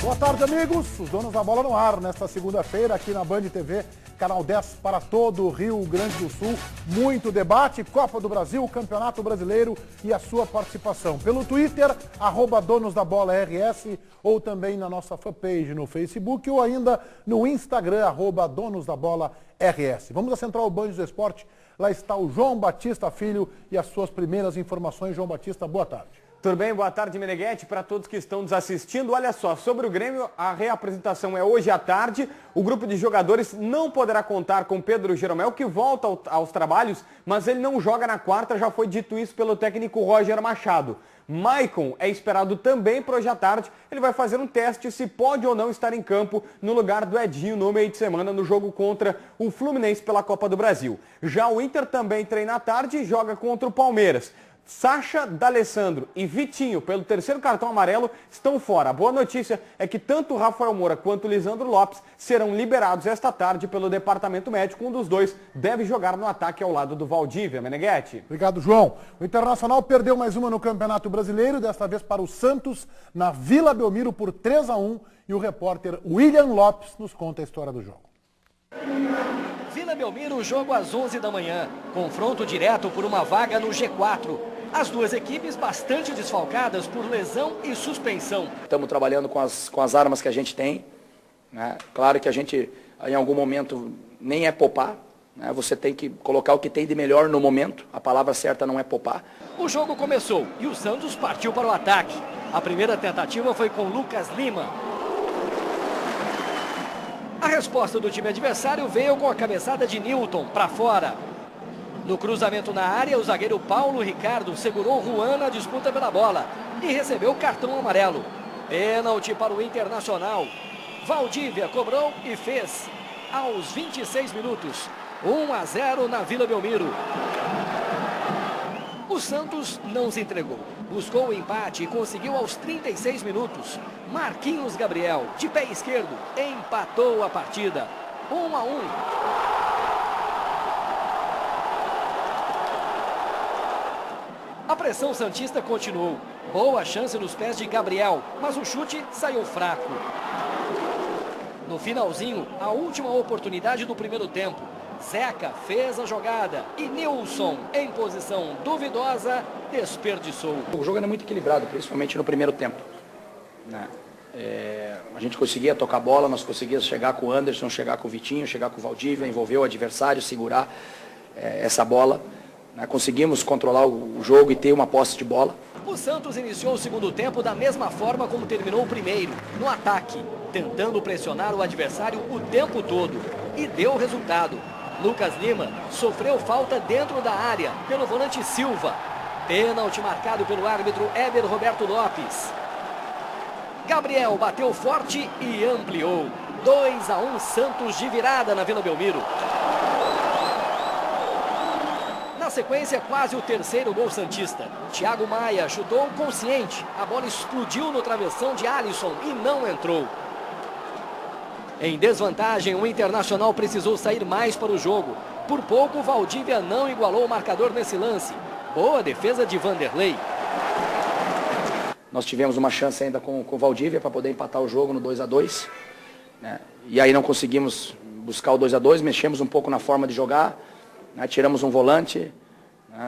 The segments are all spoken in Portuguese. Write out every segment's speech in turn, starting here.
Boa tarde, amigos. Os donos da bola no ar nesta segunda-feira aqui na Band TV, canal 10 para todo o Rio Grande do Sul. Muito debate, Copa do Brasil, Campeonato Brasileiro e a sua participação. Pelo Twitter, @donosdabolaRS, ou também na nossa fanpage no Facebook ou ainda no Instagram, @donosdabolaRS. Vamos à Central Band do Esporte. Lá está o João Batista Filho e as suas primeiras informações. João Batista, boa tarde. Tudo bem? Boa tarde, Meneghetti, para todos que estão nos assistindo. Olha só, sobre o Grêmio, a reapresentação é hoje à tarde. O grupo de jogadores não poderá contar com Pedro Jeromel, que volta aos trabalhos, mas ele não joga na quarta, já foi dito isso pelo técnico Roger Machado. Maicon é esperado também para hoje à tarde. Ele vai fazer um teste se pode ou não estar em campo no lugar do Edinho no meio de semana no jogo contra o Fluminense pela Copa do Brasil. Já o Inter também treina à tarde e joga contra o Palmeiras. Sacha, D'Alessandro e Vitinho, pelo terceiro cartão amarelo, estão fora. A boa notícia é que tanto Rafael Moura quanto Lisandro Lopes serão liberados esta tarde pelo departamento médico. Um dos dois deve jogar no ataque ao lado do Valdívia. Meneghetti. Obrigado, João. O Internacional perdeu mais uma no Campeonato Brasileiro, desta vez para o Santos, na Vila Belmiro por 3-1. E o repórter William Lopes nos conta a história do jogo. Vila Belmiro, jogo às 11 da manhã. Confronto direto por uma vaga no G4. As duas equipes bastante desfalcadas por lesão e suspensão. Estamos trabalhando com as armas que a gente tem, né? Claro que a gente, em algum momento, nem é poupar, né? Você tem que colocar o que tem de melhor no momento. A palavra certa não é poupar. O jogo começou e o Santos partiu para o ataque. A primeira tentativa foi com Lucas Lima. A resposta do time adversário veio com a cabeçada de Newton para fora. No cruzamento na área, o zagueiro Paulo Ricardo segurou Juan na disputa pela bola e recebeu cartão amarelo. Pênalti para o Internacional. Valdívia cobrou e fez. Aos 26 minutos, 1-0 na Vila Belmiro. O Santos não se entregou. Buscou o empate e conseguiu aos 36 minutos. Marquinhos Gabriel, de pé esquerdo, empatou a partida. 1-1. A pressão santista continuou. Boa chance nos pés de Gabriel, mas o chute saiu fraco. No finalzinho, a última oportunidade do primeiro tempo. Zeca fez a jogada e Nilson, em posição duvidosa, desperdiçou. O jogo era muito equilibrado, principalmente no primeiro tempo, né? A gente conseguia tocar a bola, nós conseguíamos chegar com o Anderson, chegar com o Vitinho, chegar com o Valdívia, envolver o adversário, segurar essa bola. Conseguimos controlar o jogo e ter uma posse de bola. O Santos iniciou o segundo tempo da mesma forma como terminou o primeiro, no ataque, tentando pressionar o adversário o tempo todo. E deu resultado. Lucas Lima sofreu falta dentro da área pelo volante Silva. Pênalti marcado pelo árbitro Éber Roberto Lopes. Gabriel bateu forte e ampliou. 2-1 Santos de virada na Vila Belmiro. Na sequência, quase o terceiro gol santista. Thiago Maia chutou consciente. A bola explodiu no travessão de Alisson e não entrou. Em desvantagem, o Internacional precisou sair mais para o jogo. Por pouco, o Valdívia não igualou o marcador nesse lance. Boa defesa de Vanderlei. Nós tivemos uma chance ainda com o Valdívia para poder empatar o jogo no 2-2. Né? E aí não conseguimos buscar o 2-2, mexemos um pouco na forma de jogar. Tiramos um volante,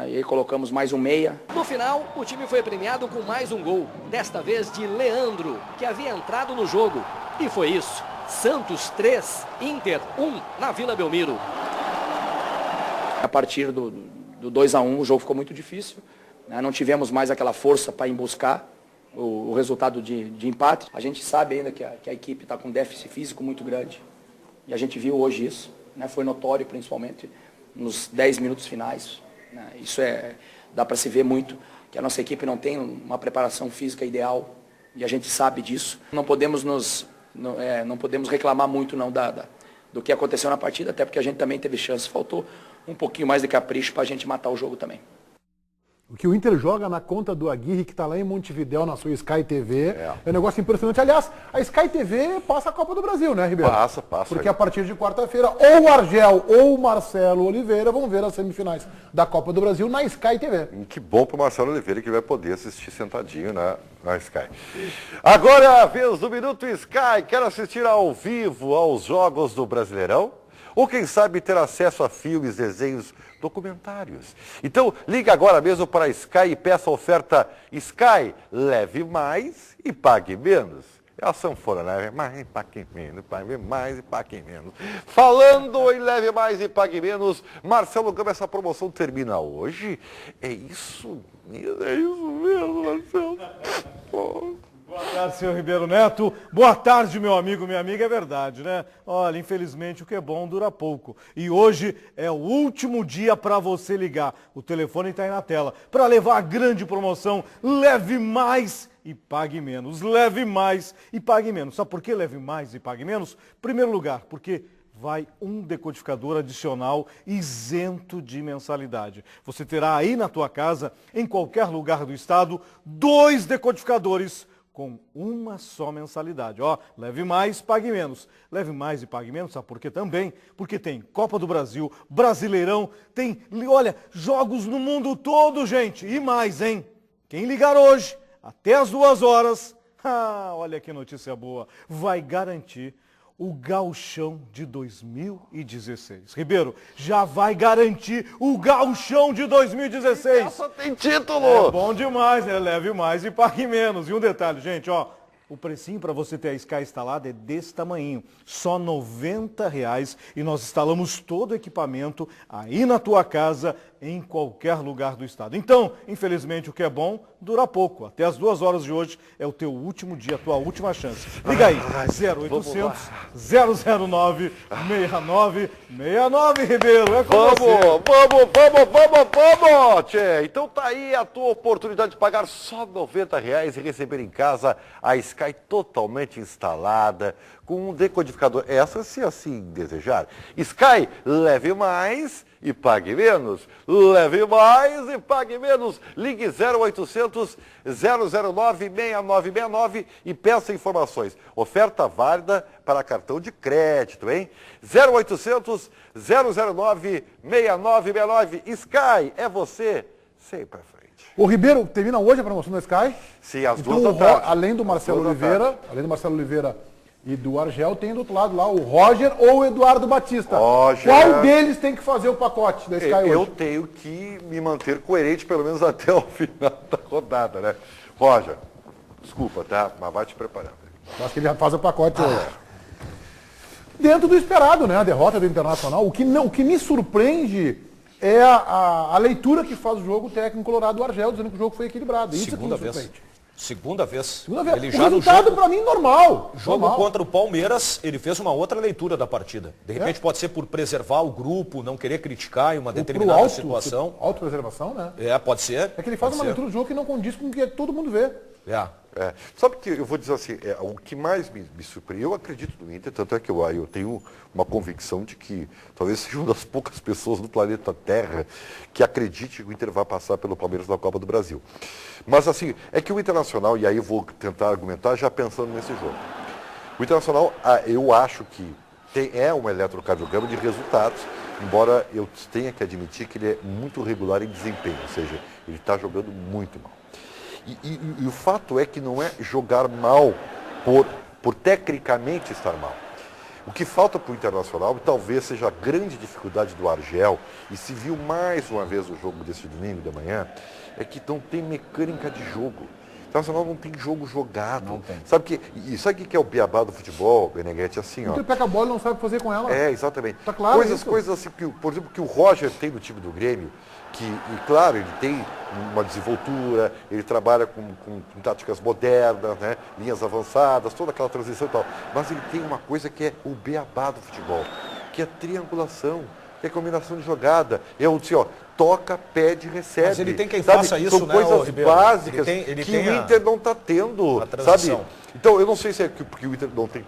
e aí colocamos mais um meia. No final, o time foi premiado com mais um gol, desta vez de Leandro, que havia entrado no jogo. E foi isso. Santos 3, Inter 1 na Vila Belmiro. A partir do 2-1, o jogo ficou muito difícil. Não tivemos mais aquela força para ir buscar o resultado de empate. A gente sabe ainda que a equipe está com um déficit físico muito grande. E a gente viu hoje isso. Foi notório, principalmente nos 10 minutos finais. Isso dá para se ver muito, que a nossa equipe não tem uma preparação física ideal, e a gente sabe disso. Não podemos reclamar muito não do que aconteceu na partida, até porque a gente também teve chance. Faltou um pouquinho mais de capricho para a gente matar o jogo também. O que o Inter joga na conta do Aguirre, que está lá em Montevidéu, na sua Sky TV, é um negócio impressionante. Aliás, a Sky TV passa a Copa do Brasil, né, Ribeiro? Passa. Porque a partir de quarta-feira, ou o Argel ou o Marcelo Oliveira vão ver as semifinais da Copa do Brasil na Sky TV. Que bom para o Marcelo Oliveira, que vai poder assistir sentadinho na Sky. Agora é a vez do Minuto Sky. Quer assistir ao vivo aos jogos do Brasileirão? Ou quem sabe ter acesso a filmes, desenhos, documentários. Então, ligue agora mesmo para a Sky e peça a oferta Sky, leve mais e pague menos. É a sanfona, leve mais e pague menos, pague mais e pague menos. Falando em leve mais e pague menos, Marcelo Gama, essa promoção termina hoje? É isso mesmo, Marcelo. Boa tarde, senhor Ribeiro Neto. Boa tarde, meu amigo, minha amiga, é verdade, né? Olha, infelizmente o que é bom dura pouco. E hoje é o último dia para você ligar. O telefone está aí na tela. Para levar a grande promoção, leve mais e pague menos. Leve mais e pague menos. Sabe por que leve mais e pague menos? Primeiro lugar, porque vai um decodificador adicional isento de mensalidade. Você terá aí na tua casa, em qualquer lugar do estado, 2 decodificadores com uma só mensalidade. Ó, leve mais, pague menos. Leve mais e pague menos, sabe por quê também? Porque tem Copa do Brasil, Brasileirão, tem, olha, jogos no mundo todo, gente. E mais, hein? Quem ligar hoje, até as 2 horas, olha que notícia boa, vai garantir o Gauchão de 2016. Ribeiro, já vai garantir o Gauchão de 2016. Essa tem título! É bom demais, né? Leve mais e pague menos. E um detalhe, gente, ó. O precinho para você ter a Sky instalada é desse tamanhinho, só R$ 90 e nós instalamos todo o equipamento aí na tua casa, em qualquer lugar do estado. Então, infelizmente, o que é bom dura pouco. Até as 2 horas de hoje é o teu último dia, a tua última chance. Liga aí, 0800 009 6969, Ribeiro, é com você. Vamos, tchê. Então tá aí a tua oportunidade de pagar só R$ 90 e receber em casa a Sky totalmente instalada, com um decodificador. Essa se assim desejar. Sky, leve mais e pague menos. Leve mais e pague menos. Ligue 0800 009 6969 e peça informações. Oferta válida para cartão de crédito, hein? 0800 009 6969. Sky, é você sempre à frente. O Ribeiro, termina hoje a promoção da Sky? Sim, às então, 2 da tarde. Além do Marcelo Oliveira e do Argel, tem do outro lado lá o Roger ou o Eduardo Batista. Roger. Qual deles tem que fazer o pacote da Sky hoje? Eu tenho que me manter coerente pelo menos até o final da rodada, né? Roger, desculpa, tá? Mas vai te preparando. Acho que ele já faz o pacote hoje. Dentro do esperado, né? A derrota do Internacional. O que me surpreende é a leitura que faz o jogo o técnico colorado do Argel, dizendo que o jogo foi equilibrado. Isso Segunda que me surpreende. vez. Segunda vez. Ele já o resultado para mim normal. Jogo contra o Palmeiras, ele fez uma outra leitura da partida. De repente pode ser por preservar o grupo, não querer criticar em uma determinada situação. Autopreservação, né? Pode ser. É que ele faz uma leitura do jogo que não condiz com o que todo mundo vê. Sabe que eu vou dizer assim, o que mais me surpreendeu, eu acredito no Inter, tanto é que eu tenho uma convicção de que talvez seja uma das poucas pessoas no planeta Terra que acredite que o Inter vai passar pelo Palmeiras na Copa do Brasil. Mas assim, é que o Internacional, e aí eu vou tentar argumentar já pensando nesse jogo. O Internacional, eu acho que é um eletrocardiograma de resultados, embora eu tenha que admitir que ele é muito regular em desempenho, ou seja, ele está jogando muito mal. E o fato é que não é jogar mal por tecnicamente estar mal. O que falta para o Internacional, e talvez seja a grande dificuldade do Argel, e se viu mais uma vez o jogo desse domingo da manhã, é que não tem mecânica de jogo. O Internacional não tem jogo jogado. Não tem. Sabe o que é o beabá do futebol, Beneguete? Assim, Então ele pega a bola e não sabe o que fazer com ela. Exatamente. Tá claro coisas assim, por exemplo, que o Roger tem no time do Grêmio, claro, ele tem uma desenvoltura, ele trabalha com táticas modernas, né? Linhas avançadas, toda aquela transição e tal. Mas ele tem uma coisa que é o beabá do futebol, que é triangulação, que é combinação de jogada. Toca, pede, recebe. Mas ele tem quem faça isso, São né, coisas Ribeiro? básicas ele que tem o Inter não está tendo, sabe? Então, eu não sei se é porque o Inter não tem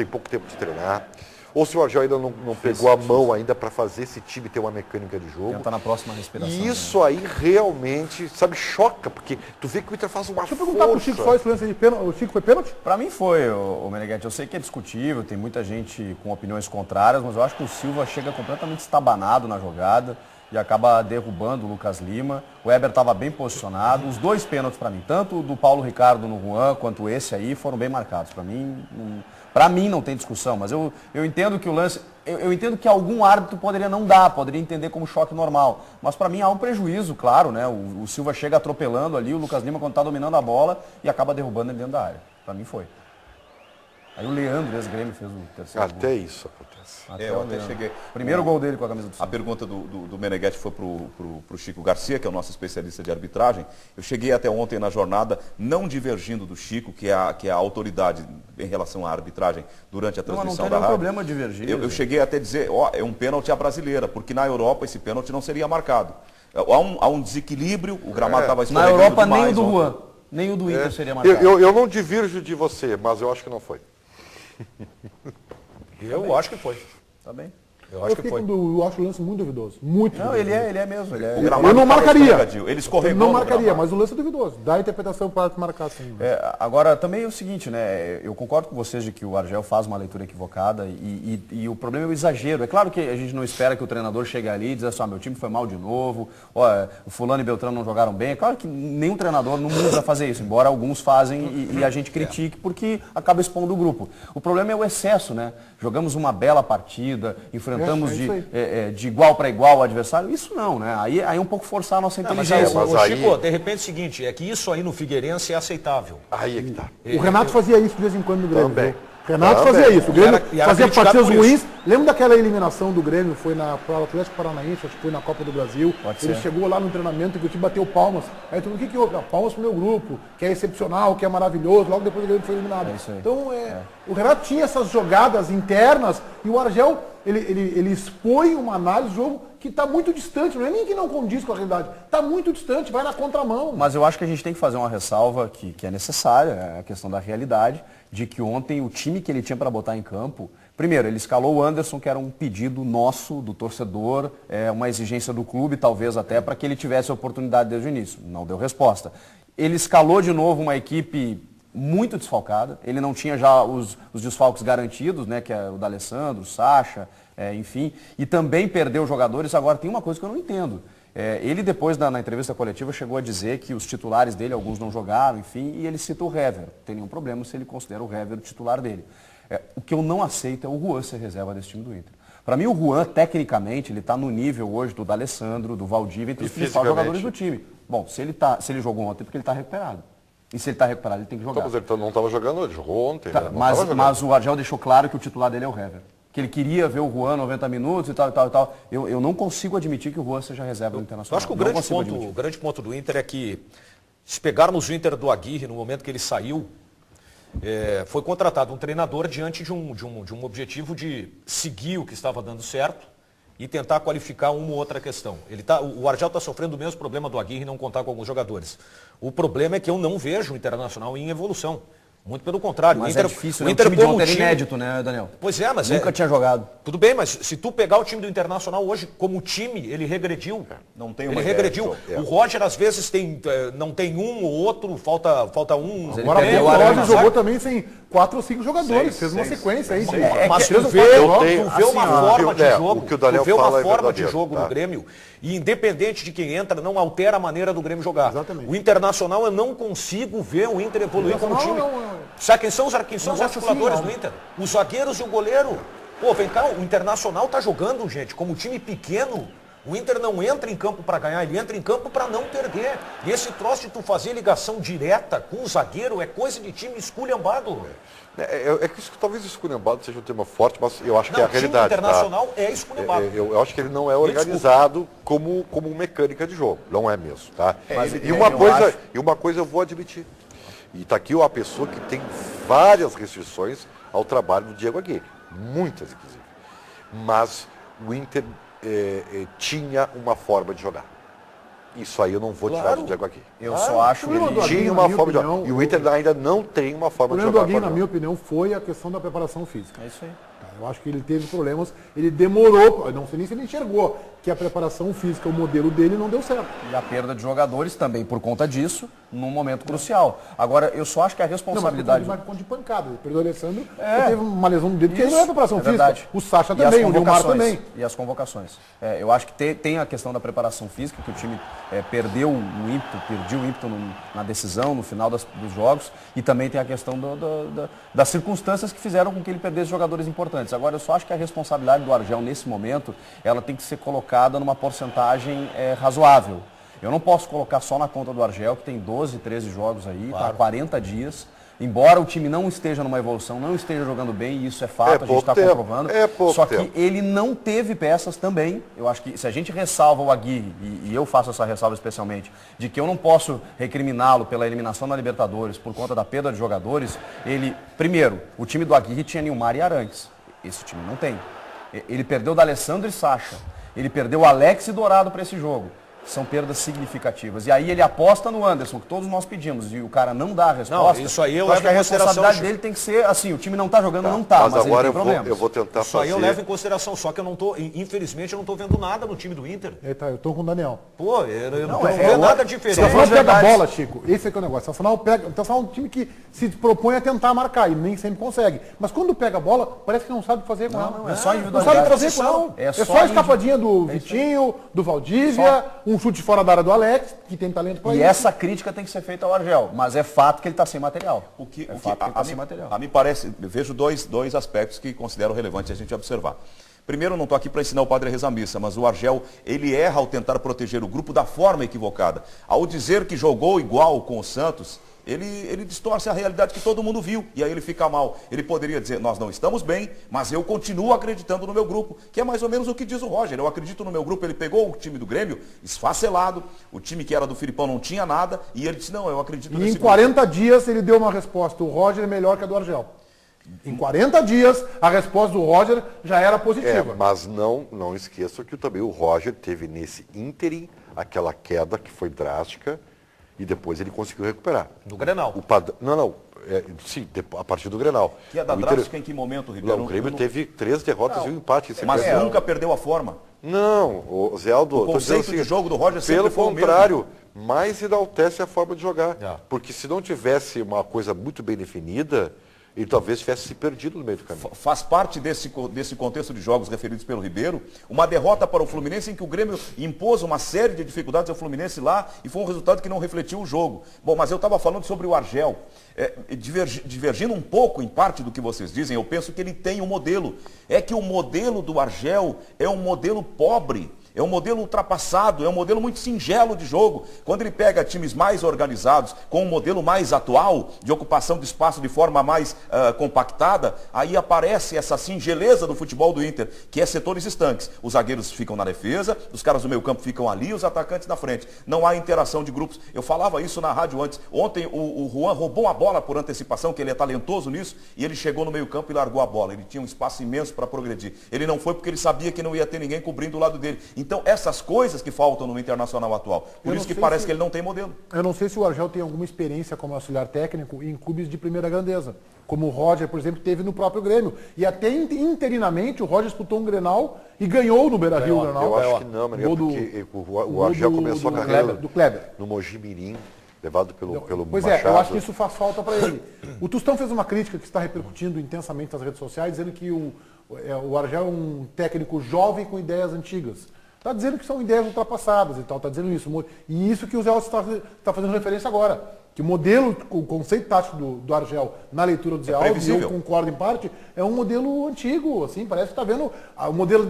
pouco tempo de treinar, ou se o Argel ainda não pegou a mão ainda para fazer esse time ter uma mecânica de jogo. Tenta na próxima respiração. E isso aí realmente, sabe, choca, porque tu vê que o Inter faz uma Deixa eu perguntar pro Chico só esse lance de pênalti. O Chico foi pênalti? Pra mim foi, o Meneghetti. Eu sei que é discutível, tem muita gente com opiniões contrárias, mas eu acho que o Silva chega completamente estabanado na jogada e acaba derrubando o Lucas Lima. O Weber estava bem posicionado. Os dois pênaltis para mim, tanto do Paulo Ricardo no Juan quanto esse aí, foram bem marcados. Para mim não tem discussão, mas eu entendo que o lance, eu entendo que algum árbitro poderia não dar, poderia entender como choque normal. Mas para mim há um prejuízo, claro, né? O Silva chega atropelando ali, o Lucas Lima quando está dominando a bola e acaba derrubando ele dentro da área. Para mim foi. Aí o Leandro, ex-Grêmio, fez o terceiro gol. Até isso acontece. Eu até cheguei. Primeiro gol dele com a camisa do Silva. A pergunta do Meneghetti foi pro Chico Garcia, que é o nosso especialista de arbitragem. Eu cheguei até ontem na jornada, não divergindo do Chico, que é a autoridade em relação à arbitragem durante a transmissão não da rádio. Não tem nenhum problema divergir. Eu cheguei até a dizer, é um pênalti à brasileira, porque na Europa esse pênalti não seria marcado. Há um desequilíbrio, o gramado estava escorregando na Europa demais, nem o do Juan, nem o do Inter seria marcado. Eu não divirjo de você, mas eu acho que não foi. Eu acho que foi. Tá bem. Eu acho que foi. Eu acho o lance muito duvidoso. Muito Não, duvidoso. ele é mesmo. O gramado Eu não estava marcaria. escorregadio. Ele escorregou. Eu não no marcaria, gramado. mas o lance é duvidoso. Dá a interpretação para marcar assim. Agora, também é o seguinte, né? Eu concordo com vocês de que o Argel faz uma leitura equivocada e o problema é o exagero. É claro que a gente não espera que o treinador chegue ali e diga assim, meu time foi mal de novo, o fulano e Beltrano não jogaram bem. É claro que nenhum treinador no mundo vai fazer isso, embora alguns fazem e a gente critique porque acaba expondo o grupo. O problema é o excesso, né? Jogamos uma bela partida, enfrentamos de igual para igual o adversário. Isso não, né? Aí é um pouco forçar a nossa inteligência. Mas aí... Chico, de repente é o seguinte, é que isso aí no Figueirense é aceitável. Aí é que tá. O Renato fazia isso de vez em quando no Grêmio. Também. Renato fazia isso. O Grêmio E era fazia criticado partidas por isso. ruins. Lembra daquela eliminação do Grêmio? Foi para o Atlético Paranaense, acho que foi na Copa do Brasil. Ele chegou lá no treinamento e o time bateu palmas. Aí todo mundo, o que houve? Palmas pro meu grupo, que é excepcional, que é maravilhoso. Logo depois o Grêmio foi eliminado. Então, o Renato tinha essas jogadas internas e o Argel, ele expõe uma análise do jogo que está muito distante. Não é nem que não condiz com a realidade. Está muito distante, vai na contramão. Mas eu acho que a gente tem que fazer uma ressalva que é necessária, é a questão da realidade, de que ontem o time que ele tinha para botar em campo, primeiro, ele escalou o Anderson, que era um pedido nosso, do torcedor, uma exigência do clube, talvez até, para que ele tivesse a oportunidade desde o início. Não deu resposta. Ele escalou de novo uma equipe muito desfalcada, ele não tinha já os desfalques garantidos, né, que é o D'Alessandro, o Sacha, enfim, e também perdeu jogadores. Agora, tem uma coisa que eu não entendo. Ele depois na entrevista coletiva chegou a dizer que os titulares dele, alguns não jogaram, enfim, e ele cita o Hever. Não tem nenhum problema se ele considera o Hever o titular dele. O que eu não aceito é o Juan ser reserva desse time do Inter. Para mim o Juan, tecnicamente, ele está no nível hoje do D'Alessandro, do Valdívia, entre os principais jogadores do time. Bom, se ele jogou ontem, porque ele está recuperado. E se ele está recuperado, ele tem que jogar. Então, mas ele não estava jogando, ele jogou ontem. Tá, né? mas o Argel deixou claro que o titular dele é o Hever. Que ele queria ver o Juan 90 minutos e tal, e tal, e tal. Eu não consigo admitir que o Juan seja reserva do Internacional. Eu acho que o grande ponto do Inter é que, se pegarmos o Inter do Aguirre no momento que ele saiu, foi contratado um treinador diante de um objetivo de seguir o que estava dando certo e tentar qualificar uma ou outra questão. O Argel está sofrendo o mesmo problema do Aguirre não contar com alguns jogadores. O problema é que eu não vejo o Internacional em evolução. Muito pelo contrário. Mas o Inter, é difícil, o Inter time de como ontem time... é inédito, né, Daniel? Pois é, mas nunca tinha jogado. Tudo bem, mas se tu pegar o time do Internacional hoje, como time, ele regrediu. Não tem uma ele ideia regrediu. O Roger, às vezes, não tem um ou outro, falta um. Agora o Roger jogou também sem 4 ou 5 jogadores. Fez uma sequência aí. Mas tu vê uma forma de jogo, no Grêmio, e independente de quem entra, não altera a maneira do Grêmio jogar. Exatamente. O Internacional, eu não consigo ver o Inter evoluir como time. Sabe quem são os articuladores do Inter? Os zagueiros e o goleiro. Pô, vem cá, o Internacional tá jogando, gente, como time pequeno. O Inter não entra em campo para ganhar, ele entra em campo para não perder. E esse troço de tu fazer ligação direta com o zagueiro é coisa de time esculhambado. É que talvez esculhambado seja um tema forte, mas eu acho que é a realidade. O Internacional é esculhambado. Eu acho que ele não é organizado como mecânica de jogo. Não é mesmo, tá? E uma coisa eu vou admitir. E está aqui uma pessoa que tem várias restrições ao trabalho do Diego Aguirre. Muitas, inclusive. Mas o Inter tinha uma forma de jogar. Isso aí eu não vou tirar do Diego Aguirre. Eu só acho que ele tinha uma forma de jogar. E o Inter ainda não tem uma forma de jogar. O problema do Aguirre, na minha opinião, foi a questão da preparação física. É isso aí. Eu acho que ele teve problemas, ele demorou, não sei nem se ele enxergou que a preparação física, o modelo dele não deu certo. E a perda de jogadores também por conta disso, num momento crucial. Agora, eu só acho que a responsabilidade... Não, mas por conta de pancada. Ele perdeu o Alessandro, ele teve uma lesão no dedo, porque ele não é preparação física. Verdade. O Sacha também, o Neymar também. E as convocações. Eu acho que tem a questão da preparação física, que o time perdeu o ímpeto na decisão, no final dos jogos, e também tem a questão das circunstâncias que fizeram com que ele perdesse jogadores importantes. Agora, eu só acho que a responsabilidade do Argel, nesse momento, ela tem que ser colocada numa porcentagem razoável. Eu não posso colocar só na conta do Argel, que tem 12, 13 jogos aí, está há 40 dias. Embora o time não esteja numa evolução, não esteja jogando bem, e isso é fato, a gente está comprovando. Só que ele não teve peças também. Eu acho que se a gente ressalva o Aguirre, e eu faço essa ressalva especialmente, de que eu não posso recriminá-lo pela eliminação na Libertadores por conta da perda de jogadores, primeiro, o time do Aguirre tinha Nilmar e Arantes. Esse time não tem. Ele perdeu da Alessandro e Sacha. Ele perdeu Alex e Dourado para esse jogo. São perdas significativas. E aí ele aposta no Anderson, que todos nós pedimos, e o cara não dá a resposta. Não, isso aí eu acho que a responsabilidade dele tem que ser assim, o time não está jogando, não está, mas agora ele tem problemas. Eu vou tentar fazer. Isso aí eu levo em consideração, só que eu não tô, infelizmente eu não estou vendo nada no time do Inter. Eita, eu estou com o Daniel. Pô, eu não estou vendo nada diferente. Se o Nacional pega a bola, Chico, esse é que é o negócio. O Nacional é um time que se propõe a tentar marcar e nem sempre consegue. Mas quando pega a bola, parece que não sabe fazer com ela. Não, é só individualidade. Não sabe trazer com ela. É só a escapadinha do Vitinho, do Valdívia, um chute fora da área do Alex, que tem talento para isso. E essa crítica tem que ser feita ao Argel, mas é fato que ele está sem material. A mim parece, eu vejo dois aspectos que considero relevantes a gente observar. Primeiro, eu não estou aqui para ensinar o padre a rezar missa, mas o Argel, ele erra ao tentar proteger o grupo da forma equivocada. Ao dizer que jogou igual com o Santos, ele distorce a realidade que todo mundo viu, e aí ele fica mal. Ele poderia dizer, nós não estamos bem, mas eu continuo acreditando no meu grupo, que é mais ou menos o que diz o Roger. Eu acredito no meu grupo. Ele pegou o time do Grêmio, esfacelado, o time que era do Filipão não tinha nada, e ele disse, não, eu acredito nesse grupo. E em 40 dias ele deu uma resposta, o Roger é melhor que a do Argel. Em 40 dias, a resposta do Roger já era positiva. Mas não esqueça que também o Roger teve nesse ínterim aquela queda que foi drástica, e depois ele conseguiu recuperar. Do Grenal. Sim, a partir do Grenal. Queda drástica em que momento, Ribeiro? O Grêmio teve 3 derrotas e um empate. Mas nunca perdeu a forma. Não, o Zé Aldo... O conceito de jogo do Roger sempre foi o mesmo. Pelo contrário, mais enaltece a forma de jogar. Porque se não tivesse uma coisa muito bem definida, ele talvez tivesse se perdido no meio do caminho. Faz parte desse contexto de jogos referidos pelo Ribeiro, uma derrota para o Fluminense em que o Grêmio impôs uma série de dificuldades ao Fluminense lá e foi um resultado que não refletiu o jogo. Bom, mas eu estava falando sobre o Argel, divergindo um pouco em parte do que vocês dizem, eu penso que ele tem um modelo. É que o modelo do Argel é um modelo pobre. É um modelo ultrapassado, é um modelo muito singelo de jogo. Quando ele pega times mais organizados, com um modelo mais atual, de ocupação de espaço de forma mais compactada, aí aparece essa singeleza do futebol do Inter, que é setores estanques. Os zagueiros ficam na defesa, os caras do meio campo ficam ali, os atacantes na frente. Não há interação de grupos. Eu falava isso na rádio antes. Ontem o Juan roubou a bola por antecipação, que ele é talentoso nisso, e ele chegou no meio campo e largou a bola. Ele tinha um espaço imenso para progredir. Ele não foi porque ele sabia que não ia ter ninguém cobrindo o lado dele. Então, essas coisas que faltam no Internacional atual. Por isso que parece que ele não tem modelo. Eu não sei se o Argel tem alguma experiência como auxiliar técnico em clubes de primeira grandeza. Como o Roger, por exemplo, teve no próprio Grêmio. E até interinamente o Roger disputou um Grenal e ganhou no Beira-Rio o Grenal. Eu acho que não, mas porque o Argel começou a carreira do Kleber. No Mojimirim, levado pelo Pois Machado. Eu acho que isso faz falta para ele. O Tostão fez uma crítica que está repercutindo intensamente nas redes sociais, dizendo que o Argel é um técnico jovem com ideias antigas. Está dizendo que são ideias ultrapassadas e tal, está dizendo isso. E isso que o Zé Aldo está fazendo referência agora. Que o modelo, o conceito tático do Argel na leitura do Zé Aldo, e eu concordo em parte, é um modelo antigo, assim, parece que está vendo o modelo...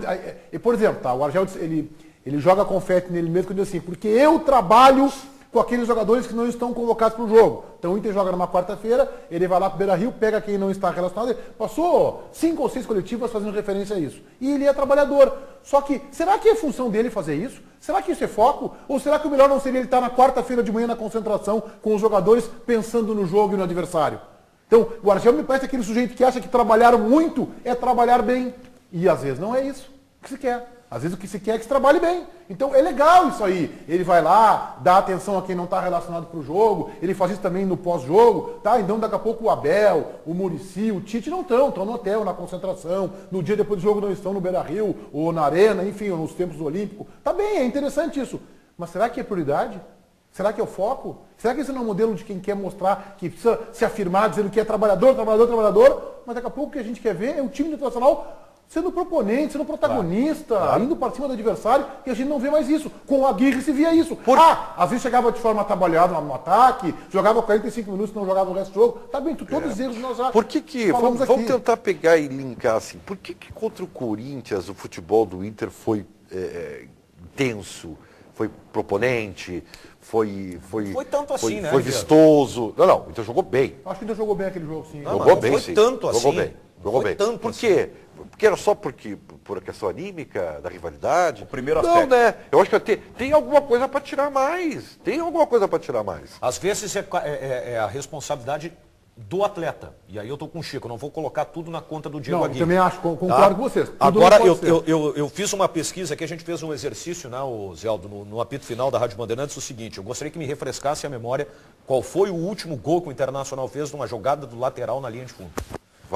Por exemplo, o Argel ele joga confete nele mesmo quando diz assim, porque eu trabalho com aqueles jogadores que não estão convocados para o jogo. Então o Inter joga numa quarta-feira, ele vai lá para o Beira-Rio, pega quem não está relacionado, passou 5 ou 6 coletivas fazendo referência a isso. E ele é trabalhador. Só que, será que é função dele fazer isso? Será que isso é foco? Ou será que o melhor não seria ele estar na quarta-feira de manhã na concentração com os jogadores pensando no jogo e no adversário? Então, o Argel me parece aquele sujeito que acha que trabalhar muito é trabalhar bem. E às vezes não é isso que se quer. Às vezes o que se quer é que se trabalhe bem. Então é legal isso aí. Ele vai lá, dá atenção a quem não está relacionado para o jogo, ele faz isso também no pós-jogo, tá? Então daqui a pouco o Abel, o Muricy, o Tite não estão no hotel, na concentração, no dia depois do jogo não estão no Beira-Rio, ou na Arena, enfim, ou nos tempos do Olímpico. Tá bem, é interessante isso. Mas será que é prioridade? Será que é o foco? Será que esse não é um modelo de quem quer mostrar, que precisa se afirmar, dizendo que é trabalhador, mas daqui a pouco o que a gente quer ver é o time internacional sendo proponente, sendo protagonista, indo para cima do adversário, e a gente não vê mais isso. Com o Aguirre se via isso. Às vezes chegava de forma trabalhada no ataque, jogava 45 minutos, não jogava o resto do jogo. Tá bem, todos os erros nós já vamos tentar pegar e linkar assim. Por que contra o Corinthians o futebol do Inter foi intenso, foi proponente, foi tanto assim, né? Foi vistoso. Não, o Inter jogou bem. Acho que o Inter jogou bem aquele jogo, sim. Jogou bem, foi sim. Tanto assim. Jogou bem. Por quê? Porque era só por a questão anímica, da rivalidade? O primeiro aspecto. Não, né? Eu acho que tem alguma coisa para tirar mais. Às vezes é a responsabilidade do atleta. E aí eu estou com o Chico, eu não vou colocar tudo na conta do Diego Aguirre. Eu também acho, concordo com vocês. Agora, eu fiz uma pesquisa aqui, a gente fez um exercício, né, Zeldo, no apito final da Rádio Bandeirantes, o seguinte, eu gostaria que me refrescasse a memória qual foi o último gol que o Internacional fez numa jogada do lateral na linha de fundo.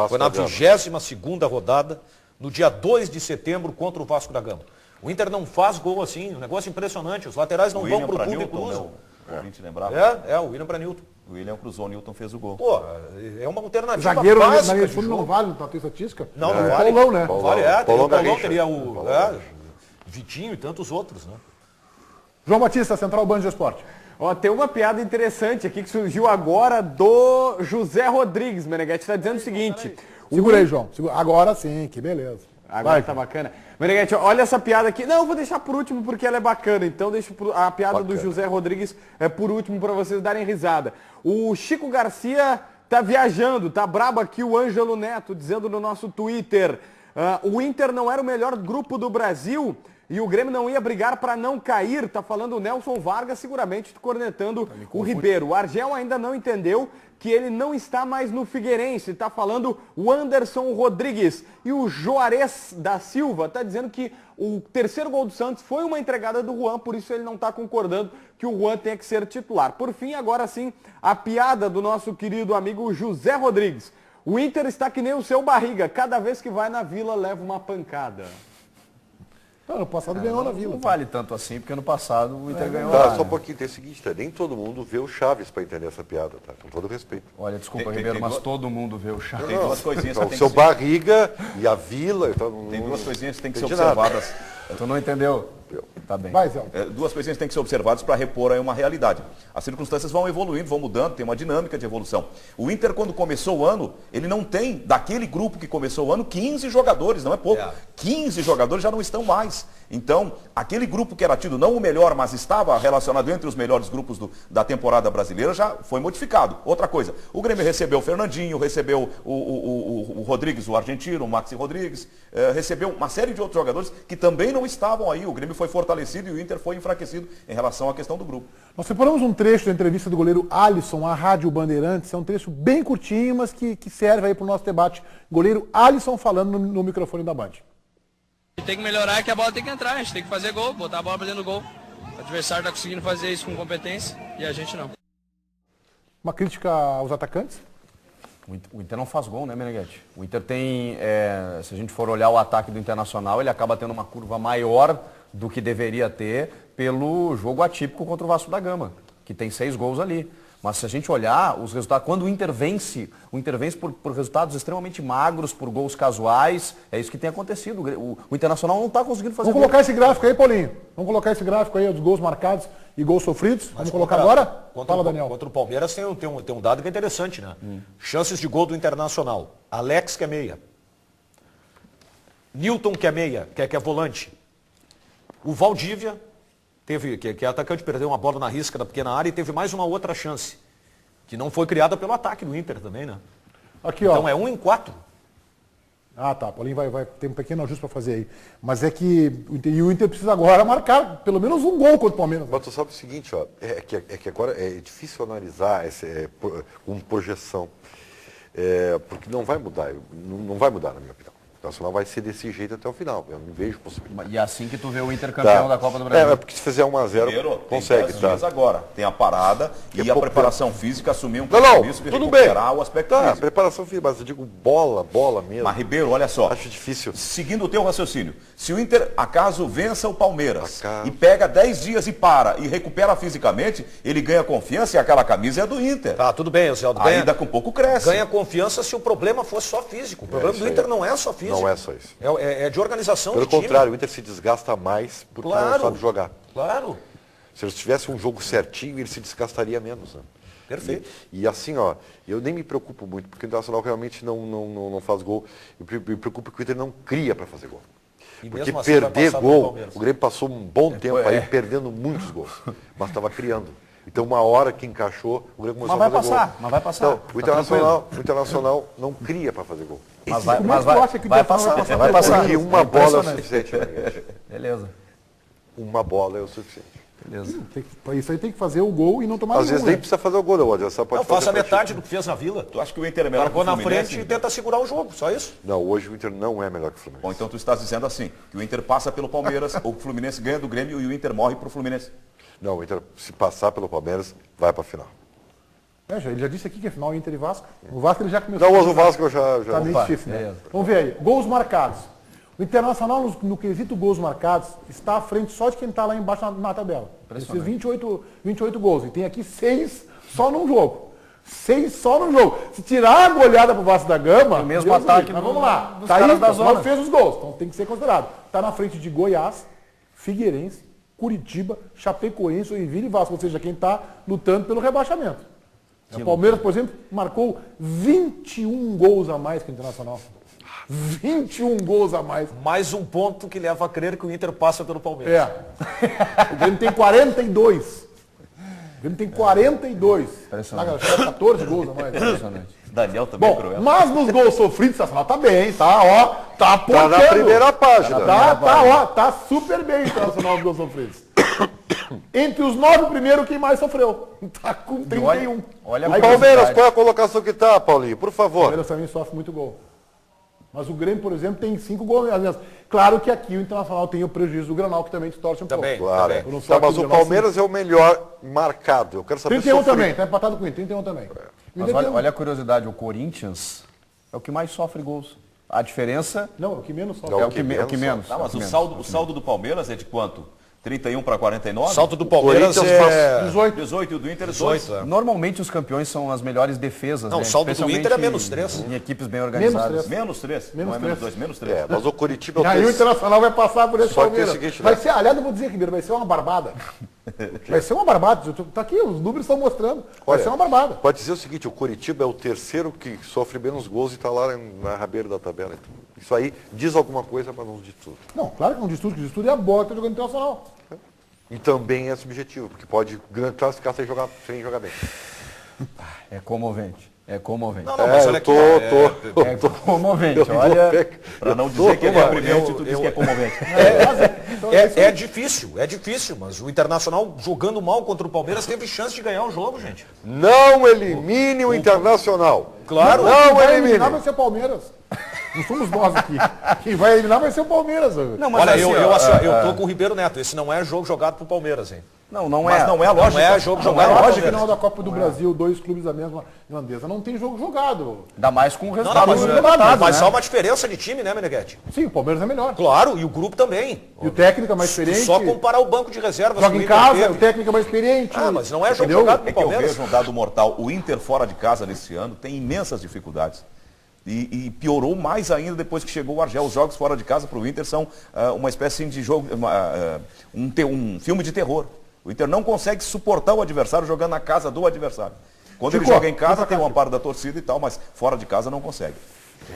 Foi na 22ª rodada, no dia 2 de setembro, contra o Vasco da Gama. O Inter não faz gol assim, um negócio impressionante, os laterais não vão para o fundo e cruzam. O William para Newton. O William cruzou, o Newton fez o gol. Pô, é uma alternativa zagueiro básica na linha de fundo não vale, não tem estatística? Não vale. Paulão, né? Paulão teria o Vitinho e tantos outros, né? João Batista, Central Band de Esporte. Tem uma piada interessante aqui que surgiu agora do José Rodrigues, Meneghetti, está dizendo o seguinte... Segura aí, João. Agora sim, que beleza. Agora tá bacana. Meneghetti, olha essa piada aqui. Não, eu vou deixar por último porque ela é bacana. Então deixa a piada do José Rodrigues por último para vocês darem risada. O Chico Garcia tá viajando, tá brabo aqui o Ângelo Neto, dizendo no nosso Twitter. O Inter não era o melhor grupo do Brasil e o Grêmio não ia brigar para não cair. Tá falando o Nelson Vargas, seguramente cornetando o Ribeiro. O Argel ainda não entendeu que ele não está mais no Figueirense. Está falando o Anderson Rodrigues. E o Juarez da Silva está dizendo que o terceiro gol do Santos foi uma entregada do Juan, por isso ele não está concordando que o Juan tenha que ser titular. Por fim, agora sim, a piada do nosso querido amigo José Rodrigues. O Inter está que nem o seu Barriga. Cada vez que vai na Vila, leva uma pancada. No passado ganhou na Vila. Não vale tanto assim, porque no passado o Inter ganhou lá. lá. Só um pouquinho, tem o seguinte, nem todo mundo vê o Chaves para entender essa piada, tá? Com todo respeito. Olha, desculpa, Ribeiro, mas todo mundo vê o Chaves. Tem duas coisinhas que tem que ser... Barriga e a Vila... Então, tem duas coisinhas que tem que ser observadas. Tu não entendeu? Tá bem. Vai, Zé. Duas coisinhas têm que ser observadas para repor aí uma realidade. As circunstâncias vão evoluindo, vão mudando, tem uma dinâmica de evolução. O Inter, quando começou o ano, ele não tem, daquele grupo que começou o ano, 15 jogadores, não é pouco. 15 jogadores já não estão mais. Então, aquele grupo que era tido não o melhor, mas estava relacionado entre os melhores grupos da temporada brasileira, já foi modificado. Outra coisa, o Grêmio recebeu o Fernandinho, recebeu o Rodrigues, o argentino, o Maxi Rodrigues, recebeu uma série de outros jogadores que também não estavam aí. O Grêmio foi fortalecido e o Inter foi enfraquecido em relação à questão do grupo. Nós separamos um trecho da entrevista do goleiro Alisson à Rádio Bandeirantes. É um trecho bem curtinho, mas que serve aí para o nosso debate. Goleiro Alisson falando no microfone da Band. Tem que melhorar, que a bola tem que entrar, a gente tem que fazer gol, botar a bola para dentro do gol. O adversário está conseguindo fazer isso com competência e a gente não. Uma crítica aos atacantes? O Inter não faz gol, né, Meneghetti? O Inter tem, se a gente for olhar o ataque do Internacional, ele acaba tendo uma curva maior do que deveria ter pelo jogo atípico contra o Vasco da Gama, que tem 6 gols ali. Mas se a gente olhar os resultados, quando o Inter vence por resultados extremamente magros, por gols casuais, é isso que tem acontecido. O Internacional não está conseguindo fazer gol. Vamos colocar esse gráfico aí, Paulinho. Vamos colocar esse gráfico aí dos gols marcados e gols sofridos. Vamos colocar agora? Fala, Daniel. Contra o Palmeiras tem um dado que é interessante, né? Chances de gol do Internacional. Alex, que é meia. Newton, que é meia, que é volante. O Valdívia, que é atacante, perdeu uma bola na risca da pequena área e teve mais uma outra chance, que não foi criada pelo ataque do Inter também, né? Aqui, ó. Então é 1 em 4. Ah, tá. Paulinho vai ter um pequeno ajuste para fazer aí. Mas é que o Inter precisa agora marcar pelo menos um gol contra o Palmeiras. Mas tu sabe o seguinte, ó, é que agora é difícil analisar com projeção, porque não vai mudar, na minha opinião. O Nacional vai ser desse jeito até o final. Eu não vejo possibilidade. E assim que tu vê o Inter campeão da Copa do Brasil. É, porque se fizer 1-0, consegue. Tem 10 dias agora. Tem a parada e a preparação física, assumir um compromisso de recuperar o aspecto físico. físico. Preparação física, mas eu digo bola mesmo. Mas Ribeiro, olha só. Acho difícil. Seguindo o teu raciocínio, se o Inter, acaso, vença o Palmeiras e pega 10 dias e para e recupera fisicamente, ele ganha confiança e aquela camisa é do Inter. Tá, tudo bem, Oswaldo. Aí daqui a pouco cresce. Ganha confiança se o problema fosse só físico. O problema do Inter não é só físico. Não é só isso. É de organização Pelo de time. contrário, o Inter se desgasta mais porque não sabe jogar. Claro. Se eles tivessem um jogo certinho, ele se desgastaria menos. Né? Perfeito. E assim, ó, eu nem me preocupo muito, porque o Internacional realmente não faz gol. Eu me preocupo que o Inter não cria para fazer gol. E porque mesmo assim perder vai passar pelo gol, Palmeiras. o Grêmio passou um bom tempo aí perdendo muitos gols, mas estava criando. Então, uma hora que encaixou, o Grêmio começou a fazer gol. Mas vai passar. Então, o Internacional não cria para fazer gol. Mas vai passar. Porque uma bola é o suficiente. Beleza. Uma bola é o suficiente. Beleza. Isso aí tem que fazer o gol e não tomar Às vezes nem precisa fazer o gol, o adversário pode fazer. Faça metade do que fez na Vila. Tu acha que o Inter é melhor que o Largou na Fluminense? frente e tenta segurar o jogo, só isso. Não, hoje o Inter não é melhor que o Fluminense. Ou então tu estás dizendo assim, que o Inter passa pelo Palmeiras, ou o Fluminense ganha do Grêmio e o Inter morre pro Fluminense. Não, o Inter, se passar pelo Palmeiras, vai para a final. Ele já disse aqui que é final Inter e Vasco. O Vasco ele já começou. Não, o Vasco eu já... Tá meio difícil, né? Vamos ver aí. Gols marcados. O Internacional, no quesito gols marcados, está à frente só de quem está lá embaixo na tabela. Ele fez 28 gols. E tem aqui 6 só num jogo. 6 só no jogo. Se tirar a goleada pro Vasco da Gama... O mesmo ataque. Mas vamos lá. Tá aí, não fez os gols. Então tem que ser considerado. Está na frente de Goiás, Figueirense, Curitiba, Chapecoense, Joinville e Vasco. Ou seja, quem está lutando pelo rebaixamento. O Palmeiras, por exemplo, marcou 21 gols a mais que o Internacional. 21 gols a mais. Mais um ponto que leva a crer que o Inter passa pelo Palmeiras. O Grêmio tem 42. O Grêmio tem 42. Impressionante. 14 gols a mais. Impressionante. Daniel também é Bom, cruel. mas nos gols sofridos, o Internacional tá bem, tá ponteando. Tá na primeira página. Tá super bem o Internacional nos gols sofridos. Entre os 9 primeiros, quem mais sofreu? Tá com 31. Olha O Palmeiras, qual é a colocação que tá, Paulinho? Por O favor. Palmeiras também sofre muito gol. Mas o Grêmio, por exemplo, tem 5 gols. Claro que aqui o Internacional tem o prejuízo do Granal, que também distorce um Também. pouco. Claro. Eu não sou Tá, aqui mas do o Granal, Palmeiras é o melhor marcado. Eu quero saber 31 sofrer. também, tá empatado com ele, 31 também. Mas olha a curiosidade, o Corinthians é o que mais sofre gols. A diferença Não, o que menos sofre. Não, é o que menos. Tá, mas o saldo do Palmeiras é de quanto? 31 para 49? Salto do Palmeiras Corinthians é... 18 e o do Inter 18. 18, Normalmente os campeões são as melhores defesas. Não, né? o saldo do Especialmente Inter é menos 3. Em equipes bem organizadas. Menos 3. Não é menos 2, menos 3. É, mas o Curitiba E aí o Internacional vai passar por esse Só que é o Palmeiras. seguinte, Vai né? ser, aliás, eu vou dizer, Ribeiro, vai ser uma barbada. Vai ser uma barbada. Tá aqui, os números estão mostrando. Vai ser uma barbada. Pode dizer o seguinte, o Curitiba é o terceiro que sofre menos gols e está lá na rabeira da tabela. Então, isso aí diz alguma coisa, mas não diz tudo. Não, claro que não diz tudo, que diz tudo é a bola que tá jogando no Internacional. E também é subjetivo, porque pode classificar sem jogar bem. É comovente. É comovente. Não, mas olha aqui, É comovente. Olha, Para não dizer que é deprimente, tu diz que é comovente. É difícil, mas o Internacional jogando mal contra o Palmeiras teve chance de ganhar o jogo, gente. Não elimine o Internacional. Claro. Quem Não vai elimine. eliminar vai ser o Palmeiras. Não somos nós aqui. Quem vai eliminar vai ser o Palmeiras. não, mas Olha, assim, eu tô com o Ribeiro Neto. Esse não é jogo jogado pro Palmeiras, hein? não é. Mas não é a lógica. Não é jogo É jogado pro lógico que Palmeiras. final da Copa do Brasil, 2 clubes da mesma irlandesa. Não tem jogo jogado. Ainda mais com o Não, resultado mas, empatado, mas né? há uma diferença de time, né, Meneghetti? Sim, o Palmeiras é melhor. Claro, e o grupo também. E o técnico é mais experiente. Só comparar o banco de reservas Joga que o em Inter casa, teve. o técnico é mais experiente. Ah, mas não é jogo Entendeu? jogado pro É que eu Palmeiras. vejo um dado mortal. O Inter fora de casa nesse ano tem imensas dificuldades. E piorou mais ainda depois que chegou o Argel. Os jogos fora de casa para o Inter são uma espécie de jogo, um filme de terror. O Inter não consegue suportar o adversário jogando na casa do adversário. Quando ele joga em casa tem o amparo da torcida e tal, mas fora de casa não consegue.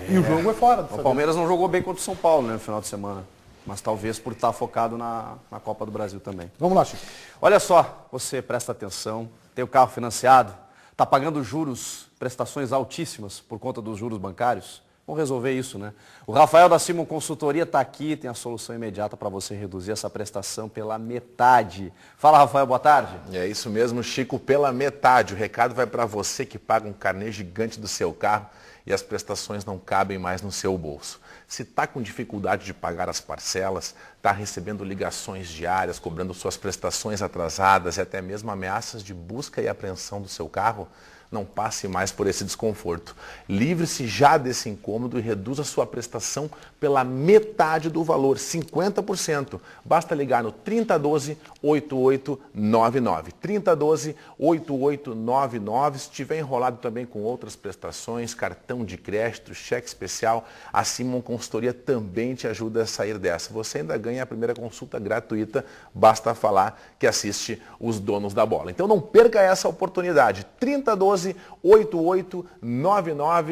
E o jogo é fora. O Palmeiras não jogou bem contra o São Paulo, né, no final de semana. Mas talvez por estar focado na Copa do Brasil também. Vamos lá, Chico. Olha só, você presta atenção, tem o carro financiado, está pagando juros, prestações altíssimas por conta dos juros bancários? Vamos resolver isso, né? O Rafael da Simon Consultoria está aqui, tem a solução imediata para você reduzir essa prestação pela metade. Fala, Rafael, boa tarde. É isso mesmo, Chico, pela metade. O recado vai para você que paga um carnê gigante do seu carro e as prestações não cabem mais no seu bolso. Se está com dificuldade de pagar as parcelas, está recebendo ligações diárias, cobrando suas prestações atrasadas e até mesmo ameaças de busca e apreensão do seu carro, não passe mais por esse desconforto. Livre-se já desse incômodo e reduza sua prestação pela metade do valor, 50%. Basta ligar no 3012-8899. 3012-8899. Se estiver enrolado também com outras prestações, cartão de crédito, cheque especial, a Simon Consultoria também te ajuda a sair dessa. Você ainda ganha a primeira consulta gratuita, basta falar que assiste os donos da bola. Então não perca essa oportunidade. 3012-8899,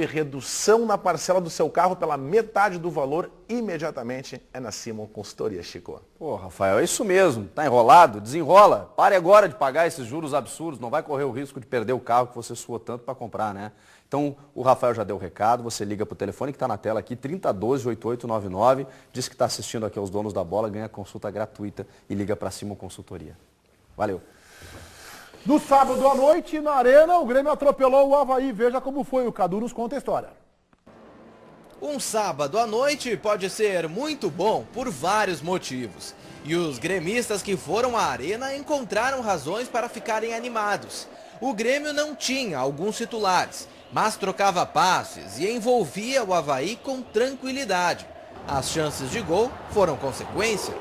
redução na parcela do seu carro pela metade do valor, imediatamente é na Simon Consultoria, Chico. Pô, Rafael, é isso mesmo. Tá enrolado? Desenrola. Pare agora de pagar esses juros absurdos. Não vai correr o risco de perder o carro que você suou tanto para comprar, né? Então, o Rafael já deu o recado. Você liga para o telefone que está na tela aqui, 3012-8899. Diz que está assistindo aqui aos donos da bola, ganha consulta gratuita e liga para a Simon Consultoria. Valeu. No sábado à noite, na Arena, o Grêmio atropelou o Avaí. Veja como foi. O Cadu nos conta a história. Um sábado à noite pode ser muito bom por vários motivos. E os gremistas que foram à Arena encontraram razões para ficarem animados. O Grêmio não tinha alguns titulares, mas trocava passes e envolvia o Avaí com tranquilidade. As chances de gol foram consequência.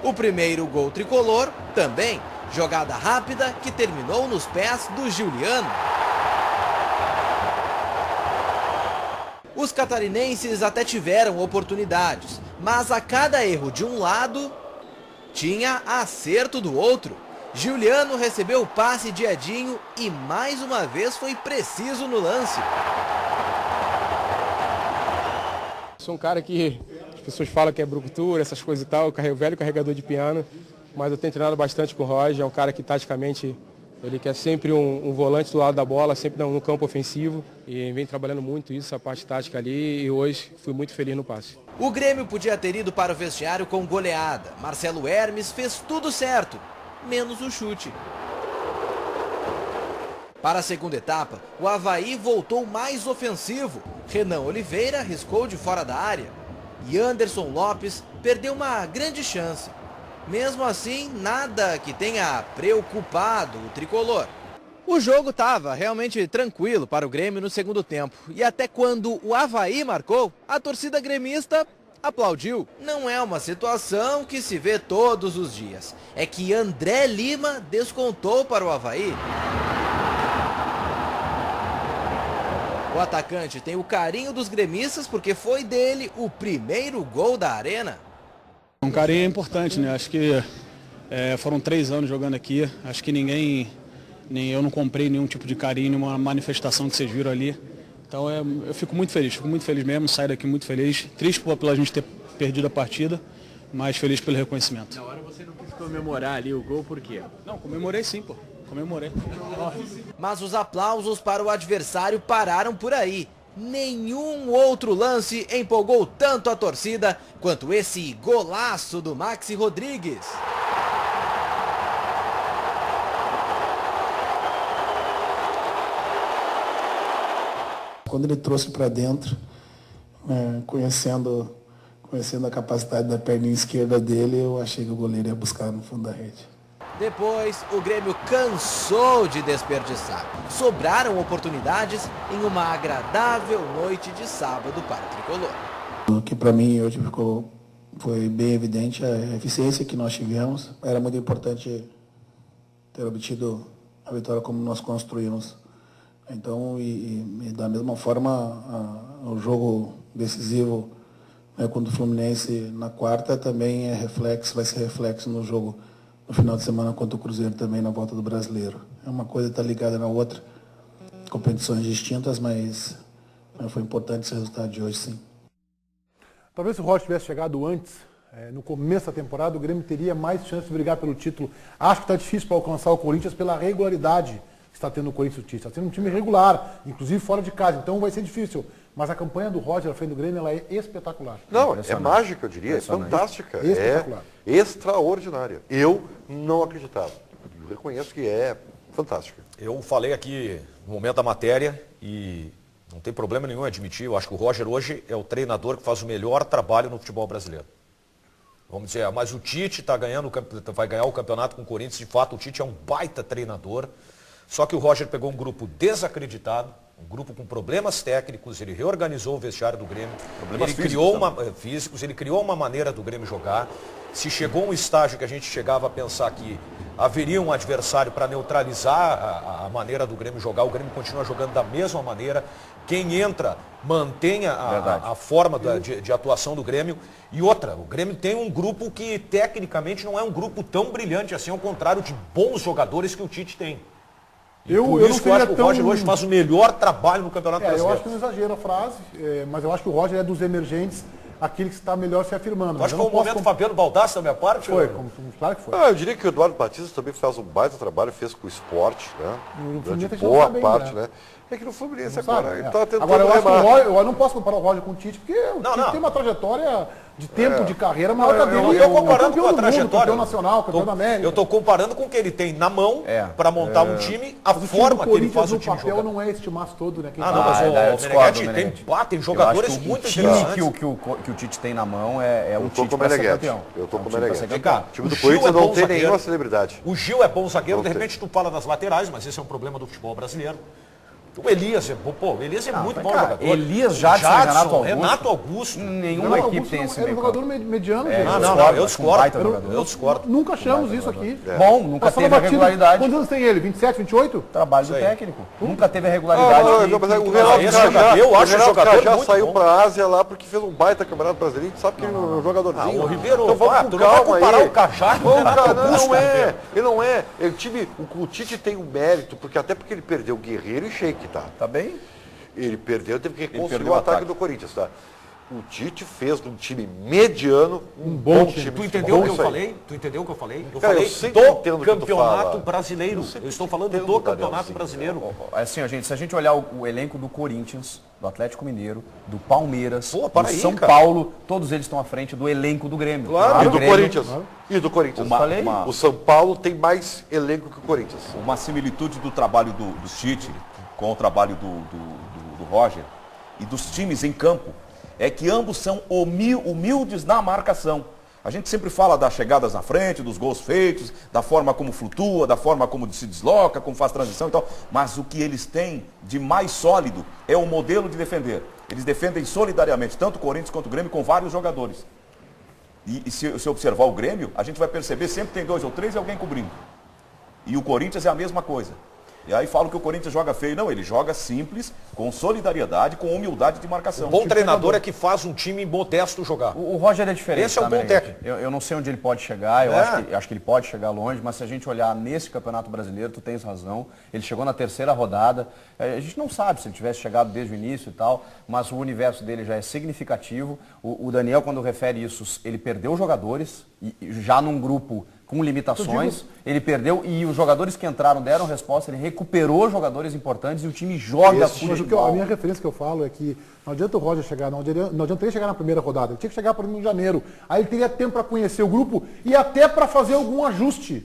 O primeiro gol tricolor também. Jogada rápida que terminou nos pés do Giuliano. Os catarinenses até tiveram oportunidades, mas a cada erro de um lado, tinha acerto do outro. Giuliano recebeu o passe de Edinho e mais uma vez foi preciso no lance. Sou um cara que as pessoas falam que é brucutura, essas coisas e tal, velho carregador de piano. Mas eu tenho treinado bastante com o Roger, é um cara que taticamente, ele quer sempre um volante do lado da bola, sempre no campo ofensivo. E vem trabalhando muito isso, a parte tática ali, e hoje fui muito feliz no passe. O Grêmio podia ter ido para o vestiário com goleada. Marcelo Hermes fez tudo certo, menos o chute. Para a segunda etapa, o Avaí voltou mais ofensivo. Renan Oliveira arriscou de fora da área. E Anderson Lopes perdeu uma grande chance. Mesmo assim, nada que tenha preocupado o tricolor. O jogo estava realmente tranquilo para o Grêmio no segundo tempo. E até quando o Avaí marcou, a torcida gremista aplaudiu. Não é uma situação que se vê todos os dias. É que André Lima descontou para o Avaí. O atacante tem o carinho dos gremistas porque foi dele o primeiro gol da Arena. Um carinho é importante, né? Acho que foram 3 anos jogando aqui. Acho que nem eu não comprei nenhum tipo de carinho, nenhuma manifestação que vocês viram ali. Então eu fico muito feliz mesmo, saio daqui muito feliz. Triste pela gente ter perdido a partida, mas feliz pelo reconhecimento. Na hora você não quis comemorar ali o gol, por quê? Não, comemorei sim, pô. Comemorei. Mas os aplausos para o adversário pararam por aí. Nenhum outro lance empolgou tanto a torcida quanto esse golaço do Maxi Rodrigues. Quando ele trouxe para dentro, conhecendo a capacidade da perninha esquerda dele, eu achei que o goleiro ia buscar no fundo da rede. Depois, o Grêmio cansou de desperdiçar. Sobraram oportunidades em uma agradável noite de sábado para o tricolor. O que para mim hoje foi bem evidente a eficiência que nós tivemos. Era muito importante ter obtido a vitória como nós construímos. Então, e da mesma forma, o jogo decisivo contra o Fluminense na quarta também vai ser reflexo no jogo no final de semana contra o Cruzeiro também na volta do Brasileiro. Uma coisa está ligada na outra, competições distintas, mas foi importante esse resultado de hoje, sim. Talvez se o Rocha tivesse chegado antes, no começo da temporada, o Grêmio teria mais chance de brigar pelo título. Acho que está difícil para alcançar o Corinthians pela regularidade que está tendo o Corinthians. Está sendo um time regular, inclusive fora de casa, então vai ser difícil. Mas a campanha do Roger à frente do Grêmio ela é espetacular. Não, é mágica, eu diria, é fantástica, espetacular. É extraordinária. Eu não acreditava. Eu reconheço que é fantástica. Eu falei aqui no momento da matéria e Não tem problema nenhum em admitir. Eu acho que o Roger hoje é o treinador que faz o melhor trabalho no futebol brasileiro. Vamos dizer, mas o Tite vai ganhar o campeonato com o Corinthians. De fato, o Tite é um baita treinador. Só que o Roger pegou um grupo desacreditado, um grupo com problemas técnicos, ele reorganizou o vestiário do Grêmio. Problemas físicos, ele criou uma maneira do Grêmio jogar. Se chegou a um estágio que a gente chegava a pensar que haveria um adversário para neutralizar a maneira do Grêmio jogar, o Grêmio continua jogando da mesma maneira. Quem entra mantém a forma de atuação do Grêmio. E outra, o Grêmio tem um grupo que tecnicamente não é um grupo tão brilhante assim, ao contrário de bons jogadores que o Tite tem. Por isso que eu acho que o Roger hoje faz o melhor trabalho no Campeonato Brasileiro. Eu acho que não exagero a frase, mas eu acho que o Roger é dos emergentes, aquele que está melhor se afirmando. Acho que foi um momento Fabiano Baldassi da minha parte? Foi, claro que foi. Eu diria que o Eduardo Batista também faz um baita trabalho, fez com o esporte, né? Durante boa parte, né? É que no Fluminense agora ele está tentando Agora eu acho que o Roger, eu não posso comparar o Roger com o Tite, porque o Tite tem uma trajetória de tempo de carreira maior que a dele. Eu estou comparando com a trajetória. Campeão nacional, campeão da América. Eu estou comparando com o que ele tem na mão para montar um time, a forma que ele faz o time jogar. O papel não é esse timaço todo, né? Mas o tem jogadores muito interessantes. Que o Tite tem na mão é um time para ser campeão. Eu estou com o Meneghete. O time do Corinthians não tem nenhuma celebridade. O Gil é bom zagueiro, de repente tu fala das laterais, mas esse é um problema do futebol brasileiro. O Elias é muito bom jogador. Elias, Jadson, Renato Augusto. Nenhuma equipe tem esse meio. É um jogador mediano. Eu discordo. Nunca achamos isso aqui. Bom, nunca teve a regularidade. Quantos anos tem ele? 27, 28? Trabalho do técnico. Nunca teve a regularidade. O Renato Cajá saiu para a Ásia lá porque fez um baita campeonato brasileiro. A gente sabe que ele é um jogadorzinho. O Ribeiro, então vamos com calma comparar aí. O Cajá com o Renato Augusto. Ele não é. O Tite tem um mérito, até porque ele perdeu o Guerreiro e Sheik. Tá bem? Ele perdeu, teve que reconstruir o ataque do Corinthians, tá? O Tite fez de um time mediano um bom time. Tu entendeu o que eu falei? Eu falei do Campeonato Brasileiro. Eu estou falando do Campeonato Brasileiro. Assim, se a gente olhar o elenco do Corinthians, do Atlético Mineiro, do Palmeiras, do São Paulo, todos eles estão à frente do elenco do Grêmio. Claro, e do Corinthians. O São Paulo tem mais elenco que o Corinthians. Uma similitude do trabalho do Tite com o trabalho do Roger e dos times em campo é que ambos são humildes na marcação. A gente sempre fala das chegadas na frente, dos gols feitos, da forma como flutua, da forma como se desloca, como faz transição e tal. Mas o que eles têm de mais sólido é o modelo de defender. Eles defendem solidariamente, tanto o Corinthians quanto o Grêmio, com vários jogadores. E se observar o Grêmio, a gente vai perceber sempre tem 2 ou 3 e alguém cobrindo. E o Corinthians é a mesma coisa. E aí falam que o Corinthians joga feio. Não, ele joga simples, com solidariedade, com humildade de marcação. Um bom treinador é que faz um time modesto jogar. O Roger é diferente. Esse é um bom técnico. Eu não sei onde ele pode chegar, eu acho que ele pode chegar longe, mas se a gente olhar nesse Campeonato Brasileiro, tu tens razão, ele chegou na 3ª rodada, a gente não sabe se ele tivesse chegado desde o início e tal, mas o universo dele já é significativo. O Daniel, quando refere isso, ele perdeu jogadores, e já num grupo com limitações, ele perdeu e os jogadores que entraram deram resposta, ele recuperou jogadores importantes e o time joga futebol. A minha referência que eu falo é que não adianta o Roger chegar, não adianta ele chegar na primeira rodada, ele tinha que chegar para em janeiro, aí ele teria tempo para conhecer o grupo e até para fazer algum ajuste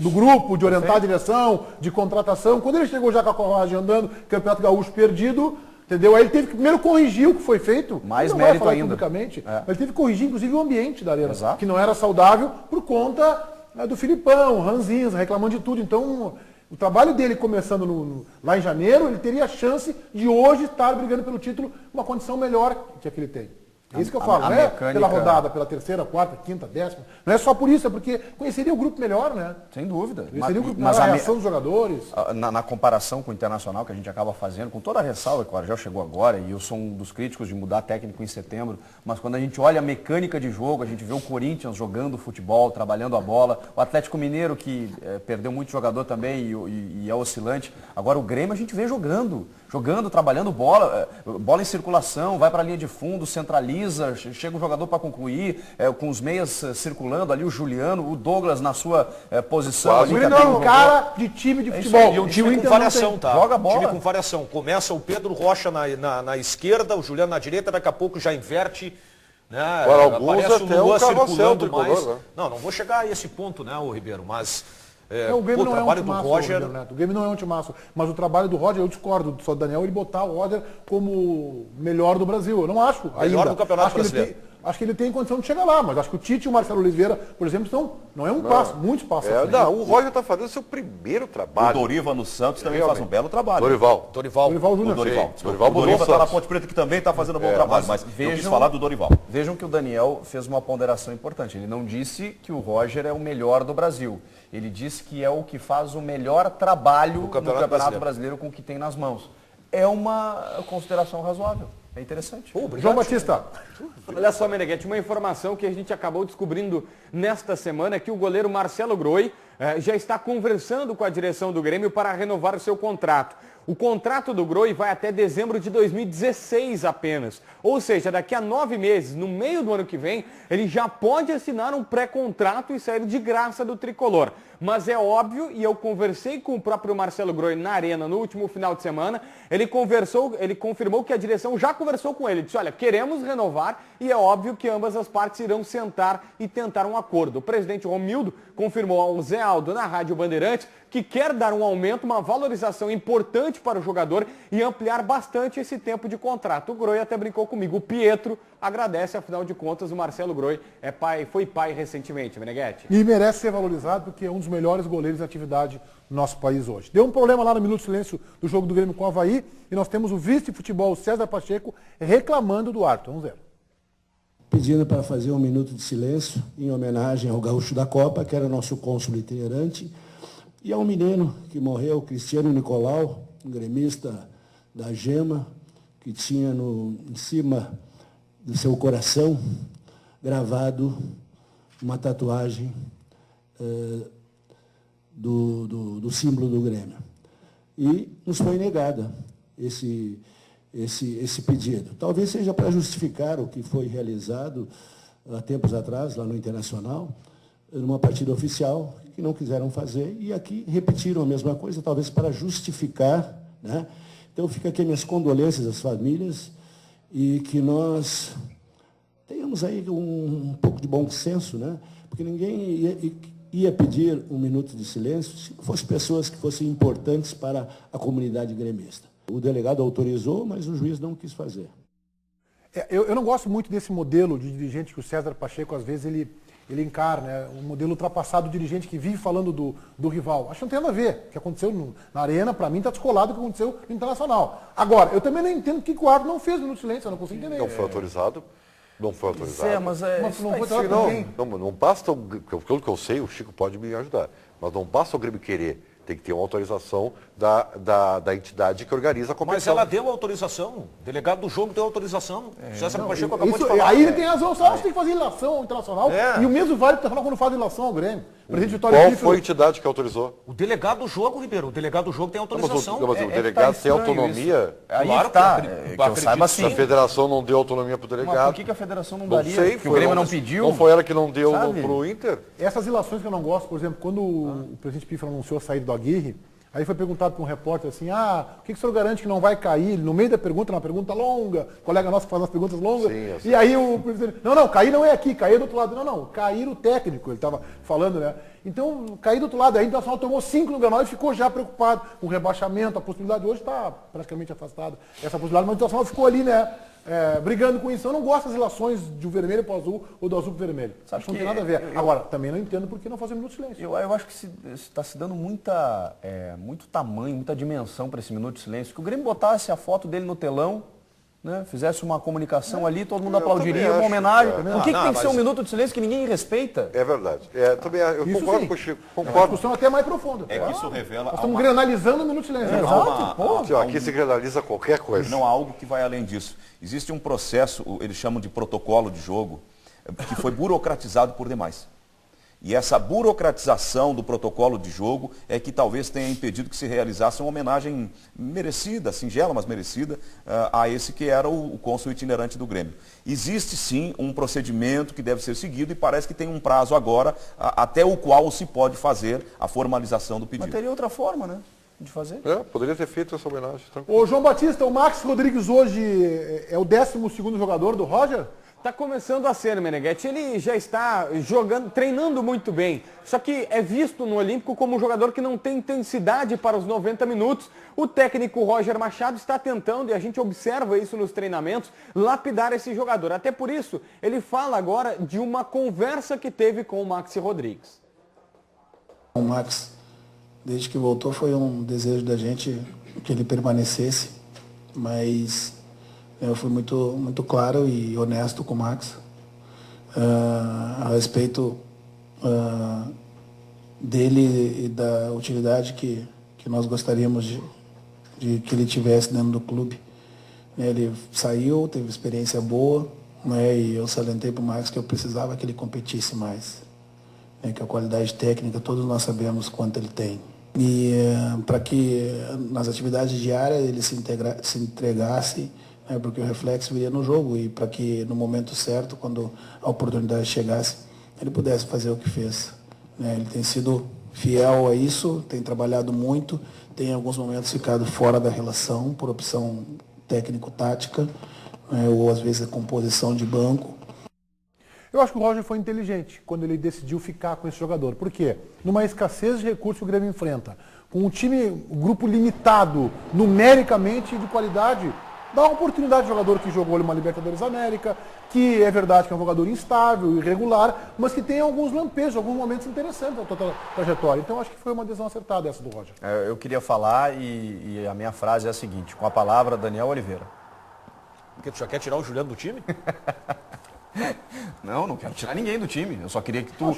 do grupo, de orientar a direção, de contratação. Quando ele chegou já com a coragem andando, Campeonato Gaúcho perdido, entendeu? Aí ele teve que primeiro corrigir o que foi feito. Mais mérito ainda. Publicamente, mas ele teve que corrigir, inclusive, o ambiente da arena, que não era saudável por conta do Filipão, Ranzinza, reclamando de tudo. Então, o trabalho dele começando lá em janeiro, ele teria a chance de hoje estar brigando pelo título uma condição melhor que a que ele tem. É isso que eu falo, não é pela rodada, pela 3ª, 4ª, 5ª, 10ª. Não é só por isso, é porque conheceria o grupo melhor, né? Sem dúvida. Conheceria o grupo melhor, a reação dos jogadores. Na comparação com o Internacional que a gente acaba fazendo, com toda a ressalva que o Argel chegou agora, e eu sou um dos críticos de mudar técnico em setembro, mas quando a gente olha a mecânica de jogo, a gente vê o Corinthians jogando futebol, trabalhando a bola, o Atlético Mineiro, que perdeu muito jogador também e é oscilante. Agora o Grêmio a gente vê jogando, trabalhando bola em circulação, vai para a linha de fundo, centraliza, chega o jogador para concluir, com os meias circulando ali, o Juliano, o Douglas na sua posição. O Grêmio é um cara de time de futebol. E um time com variação, tá? Joga bola. Um time com variação. Começa o Pedro Rocha na esquerda, o Juliano na direita, daqui a pouco já inverte. Né? Para alguns até o carrossel tricolor, né? Não vou chegar a esse ponto, né, o Ribeiro, mas O Grêmio não trabalho é um timaço, do Roger... O Grêmio não é um timaço, mas o trabalho do Roger, eu discordo do Daniel, ele botar o Roger como melhor do Brasil. Eu não acho melhor ainda. do Campeonato Brasileiro. Acho que ele tem condição de chegar lá, mas acho que o Tite e o Marcelo Oliveira, por exemplo, não é um passo, muitos passos. O Roger está fazendo seu primeiro trabalho. O Dorival no Santos também faz um belo trabalho. Dorival Júnior. O Dorival está na Ponte Preta, que também está fazendo um bom trabalho, mas eu quis falar do Dorival. Vejam que o Daniel fez uma ponderação importante. Ele não disse que o Roger é o melhor do Brasil. Ele disse que é o que faz o melhor trabalho no Campeonato Brasileiro com o que tem nas mãos. É uma consideração razoável. É interessante. João Batista. Olha só, Meneghetti, uma informação que a gente acabou descobrindo nesta semana é que o goleiro Marcelo Groi já está conversando com a direção do Grêmio para renovar o seu contrato. O contrato do Groi vai até dezembro de 2016 apenas. Ou seja, daqui a 9 meses, no meio do ano que vem, ele já pode assinar um pré-contrato e sair de graça do tricolor. Mas é óbvio, e eu conversei com o próprio Marcelo Groi na Arena no último final de semana, ele confirmou que a direção já conversou com ele. Disse, olha, queremos renovar e é óbvio que ambas as partes irão sentar e tentar um acordo. O presidente Romildo confirmou ao Zé Aldo na Rádio Bandeirantes que quer dar um aumento, uma valorização importante para o jogador e ampliar bastante esse tempo de contrato. O Groi até brincou comigo. O Pietro agradece, afinal de contas, o Marcelo Groi foi pai recentemente, Meneghetti. E merece ser valorizado porque é um dos melhores goleiros em atividade no nosso país hoje. Deu um problema lá no Minuto de Silêncio do jogo do Grêmio com o Avaí e nós temos o vice-futebol César Pacheco reclamando do árbitro. Vamos ver. Pedindo para fazer um minuto de silêncio em homenagem ao gaúcho da Copa, que era nosso cônsul itinerante, e ao menino que morreu, Cristiano Nicolau, um gremista da Gema, que tinha em cima do seu coração gravado uma tatuagem do símbolo do Grêmio. E nos foi negada esse pedido. Talvez seja para justificar o que foi realizado há tempos atrás, lá no Internacional, numa partida oficial, que não quiseram fazer, e aqui repetiram a mesma coisa, talvez para justificar, né? Então fica aqui minhas condolências às famílias e que nós tenhamos aí um pouco de bom senso, né? Porque ninguém ia pedir um minuto de silêncio se fossem pessoas que fossem importantes para a comunidade gremista. O delegado autorizou, mas o juiz não quis fazer. Eu não gosto muito desse modelo de dirigente que o César Pacheco, às vezes, ele encara, né? Um modelo ultrapassado do dirigente que vive falando do rival. Acho que não tem nada a ver. O que aconteceu na Arena, para mim, está descolado do que aconteceu no Internacional. Agora, eu também não entendo o que o árbitro não fez no silêncio, eu não consigo entender. Não foi autorizado. Não foi autorizado. Mas não foi autorizado. Não basta, pelo que eu sei, o Chico pode me ajudar, mas não basta o Grêmio querer. Tem que ter uma autorização da entidade que organiza a competição. Mas ela deu autorização. O delegado do jogo deu autorização. César Pacheco acabou de falar. Aí ele tem razão, só você tem que fazer relação internacional. E o mesmo vale para quando faz relação ao Grêmio. Qual foi a entidade que autorizou? O delegado do jogo, Ribeiro. O delegado do jogo tem autorização. Mas o delegado tem autonomia? Aí está. Que eu saiba assim. A federação não deu autonomia para o delegado. Mas por que a federação não daria? Não sei. Que o Grêmio não pediu? Não foi ela que não deu para o Inter? Essas relações que eu não gosto, por exemplo, quando o presidente Pífaro anunciou a saída do Aguirre, aí foi perguntado para um repórter assim, o que o senhor garante que não vai cair? No meio da pergunta, uma pergunta longa, colega nosso que faz umas perguntas longas, e aí o presidente, não, cair não é aqui, cair do outro lado. Não, cair o técnico, ele estava falando, né? Então, cair do outro lado, aí o Internacional tomou 5 no Grenal e ficou já preocupado com o rebaixamento, a possibilidade hoje está praticamente afastada, essa possibilidade, mas o Internacional ficou ali, né? Brigando com isso. Eu não gosto das relações do vermelho para o azul ou do azul para o vermelho. Acho que não tem nada a ver. Agora, também não entendo por que não fazer minuto de silêncio. Eu acho que está se dando muito tamanho, muita dimensão para esse minuto de silêncio. Que o Grêmio botasse a foto dele no telão, né, fizesse uma comunicação ali, todo mundo aplaudiria, uma homenagem. Por que tem que ser um minuto de silêncio que ninguém respeita? É verdade. Também, eu concordo com o Chico. Concordo. A discussão até mais profunda. É que isso revela... Nós estamos granalizando o minuto de silêncio. Exato. Aqui se granaliza qualquer coisa. Não há algo que vai além disso. Existe um processo, eles chamam de protocolo de jogo, que foi burocratizado por demais. E essa burocratização do protocolo de jogo é que talvez tenha impedido que se realizasse uma homenagem merecida, singela, mas merecida, a esse que era o cônsul itinerante do Grêmio. Existe sim um procedimento que deve ser seguido e parece que tem um prazo agora até o qual se pode fazer a formalização do pedido. Mas teria outra forma, né? De fazer? Poderia ter feito essa homenagem. Ô João Batista, o Max Rodrigues hoje é o 12º jogador do Roger? Tá começando a ser, Meneghetti. Ele já está jogando, treinando muito bem. Só que é visto no Olímpico como um jogador que não tem intensidade para os 90 minutos. O técnico Roger Machado está tentando, e a gente observa isso nos treinamentos, lapidar esse jogador. Até por isso, ele fala agora de uma conversa que teve com o Maxi Rodrigues. O Max, desde que voltou, foi um desejo da gente que ele permanecesse, mas eu fui muito claro e honesto com o Max a respeito dele e da utilidade que nós gostaríamos de que ele tivesse dentro do clube. Ele saiu, teve experiência boa, né, e eu salientei para o Max que eu precisava que ele competisse mais, né, que a qualidade técnica todos nós sabemos quanto ele tem. E para que nas atividades diárias ele se entregasse, porque o reflexo viria no jogo, e para que no momento certo, quando a oportunidade chegasse, ele pudesse fazer o que fez. Ele tem sido fiel a isso, tem trabalhado muito, tem em alguns momentos ficado fora da relação por opção técnico-tática, ou às vezes a composição de banco. Eu acho que o Roger foi inteligente quando ele decidiu ficar com esse jogador. Por quê? Numa escassez de recursos que o Grêmio enfrenta, com um grupo limitado numericamente e de qualidade, dá uma oportunidade ao jogador que jogou uma Libertadores América, que é verdade que é um jogador instável, irregular, mas que tem alguns lampejos, alguns momentos interessantes na sua trajetória. Então acho que foi uma decisão acertada essa do Roger. Eu queria falar e a minha frase é a seguinte, com a palavra Daniel Oliveira. Porque tu já quer tirar o Juliano do time? Não quero tirar ninguém do time. Eu só queria que tu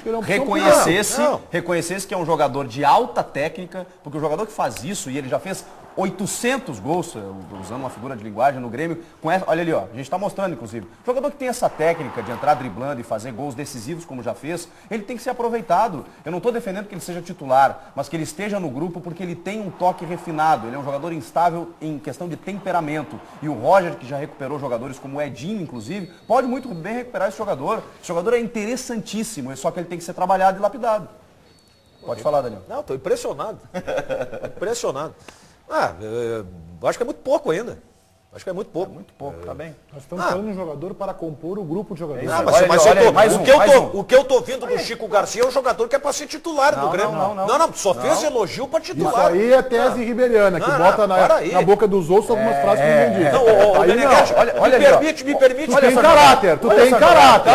reconhecesse que é um jogador de alta técnica, porque o jogador que faz isso, e ele já fez 800 gols, usando uma figura de linguagem no Grêmio, olha ali, ó, a gente está mostrando inclusive, o jogador que tem essa técnica de entrar driblando e fazer gols decisivos como já fez, ele tem que ser aproveitado. Eu não estou defendendo que ele seja titular, mas que ele esteja no grupo porque ele tem um toque refinado, ele é um jogador instável em questão de temperamento, e o Roger, que já recuperou jogadores como o Edinho, inclusive, pode muito bem recuperar esse jogador é interessantíssimo, só que ele tem que ser trabalhado e lapidado. Pode falar, Daniel. Não, estou impressionado. Impressionado. Acho que é muito pouco ainda. Acho que é muito pouco. Muito pouco, tá bem. Nós estamos falando de um jogador para compor o grupo de jogadores. O que eu tô vendo do Chico Garcia é um jogador que é para ser titular do Grêmio. Não, só fez elogio para titular. Isso aí é tese riberiana, que bota na boca dos outros algumas frases que não dizem. Me permite. Tu tem caráter, tu tem caráter.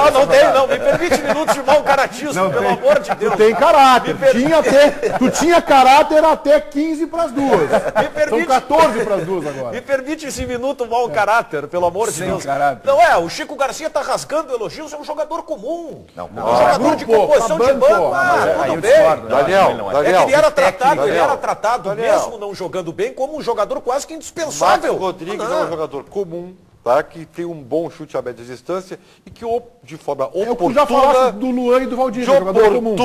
Não, me permite minutos de mau caratismo, pelo amor de Deus. Tu tem caráter. Tu tinha caráter até 15 para as 2. São 14 para as 2 agora. Me permite esse minuto mau caráter, pelo amor de Deus. Não o Chico Garcia tá rasgando elogios, é um jogador comum. É um jogador de composição de banco. Tudo bem. Daniel, ele era tratado, mesmo não jogando bem, como um jogador quase que indispensável. Marcos Rodrigues é um jogador comum, tá? Que tem um bom chute a média distância e que de forma oportuna... É o que tu já falasse do Luan e do Valdívia, jogador comum.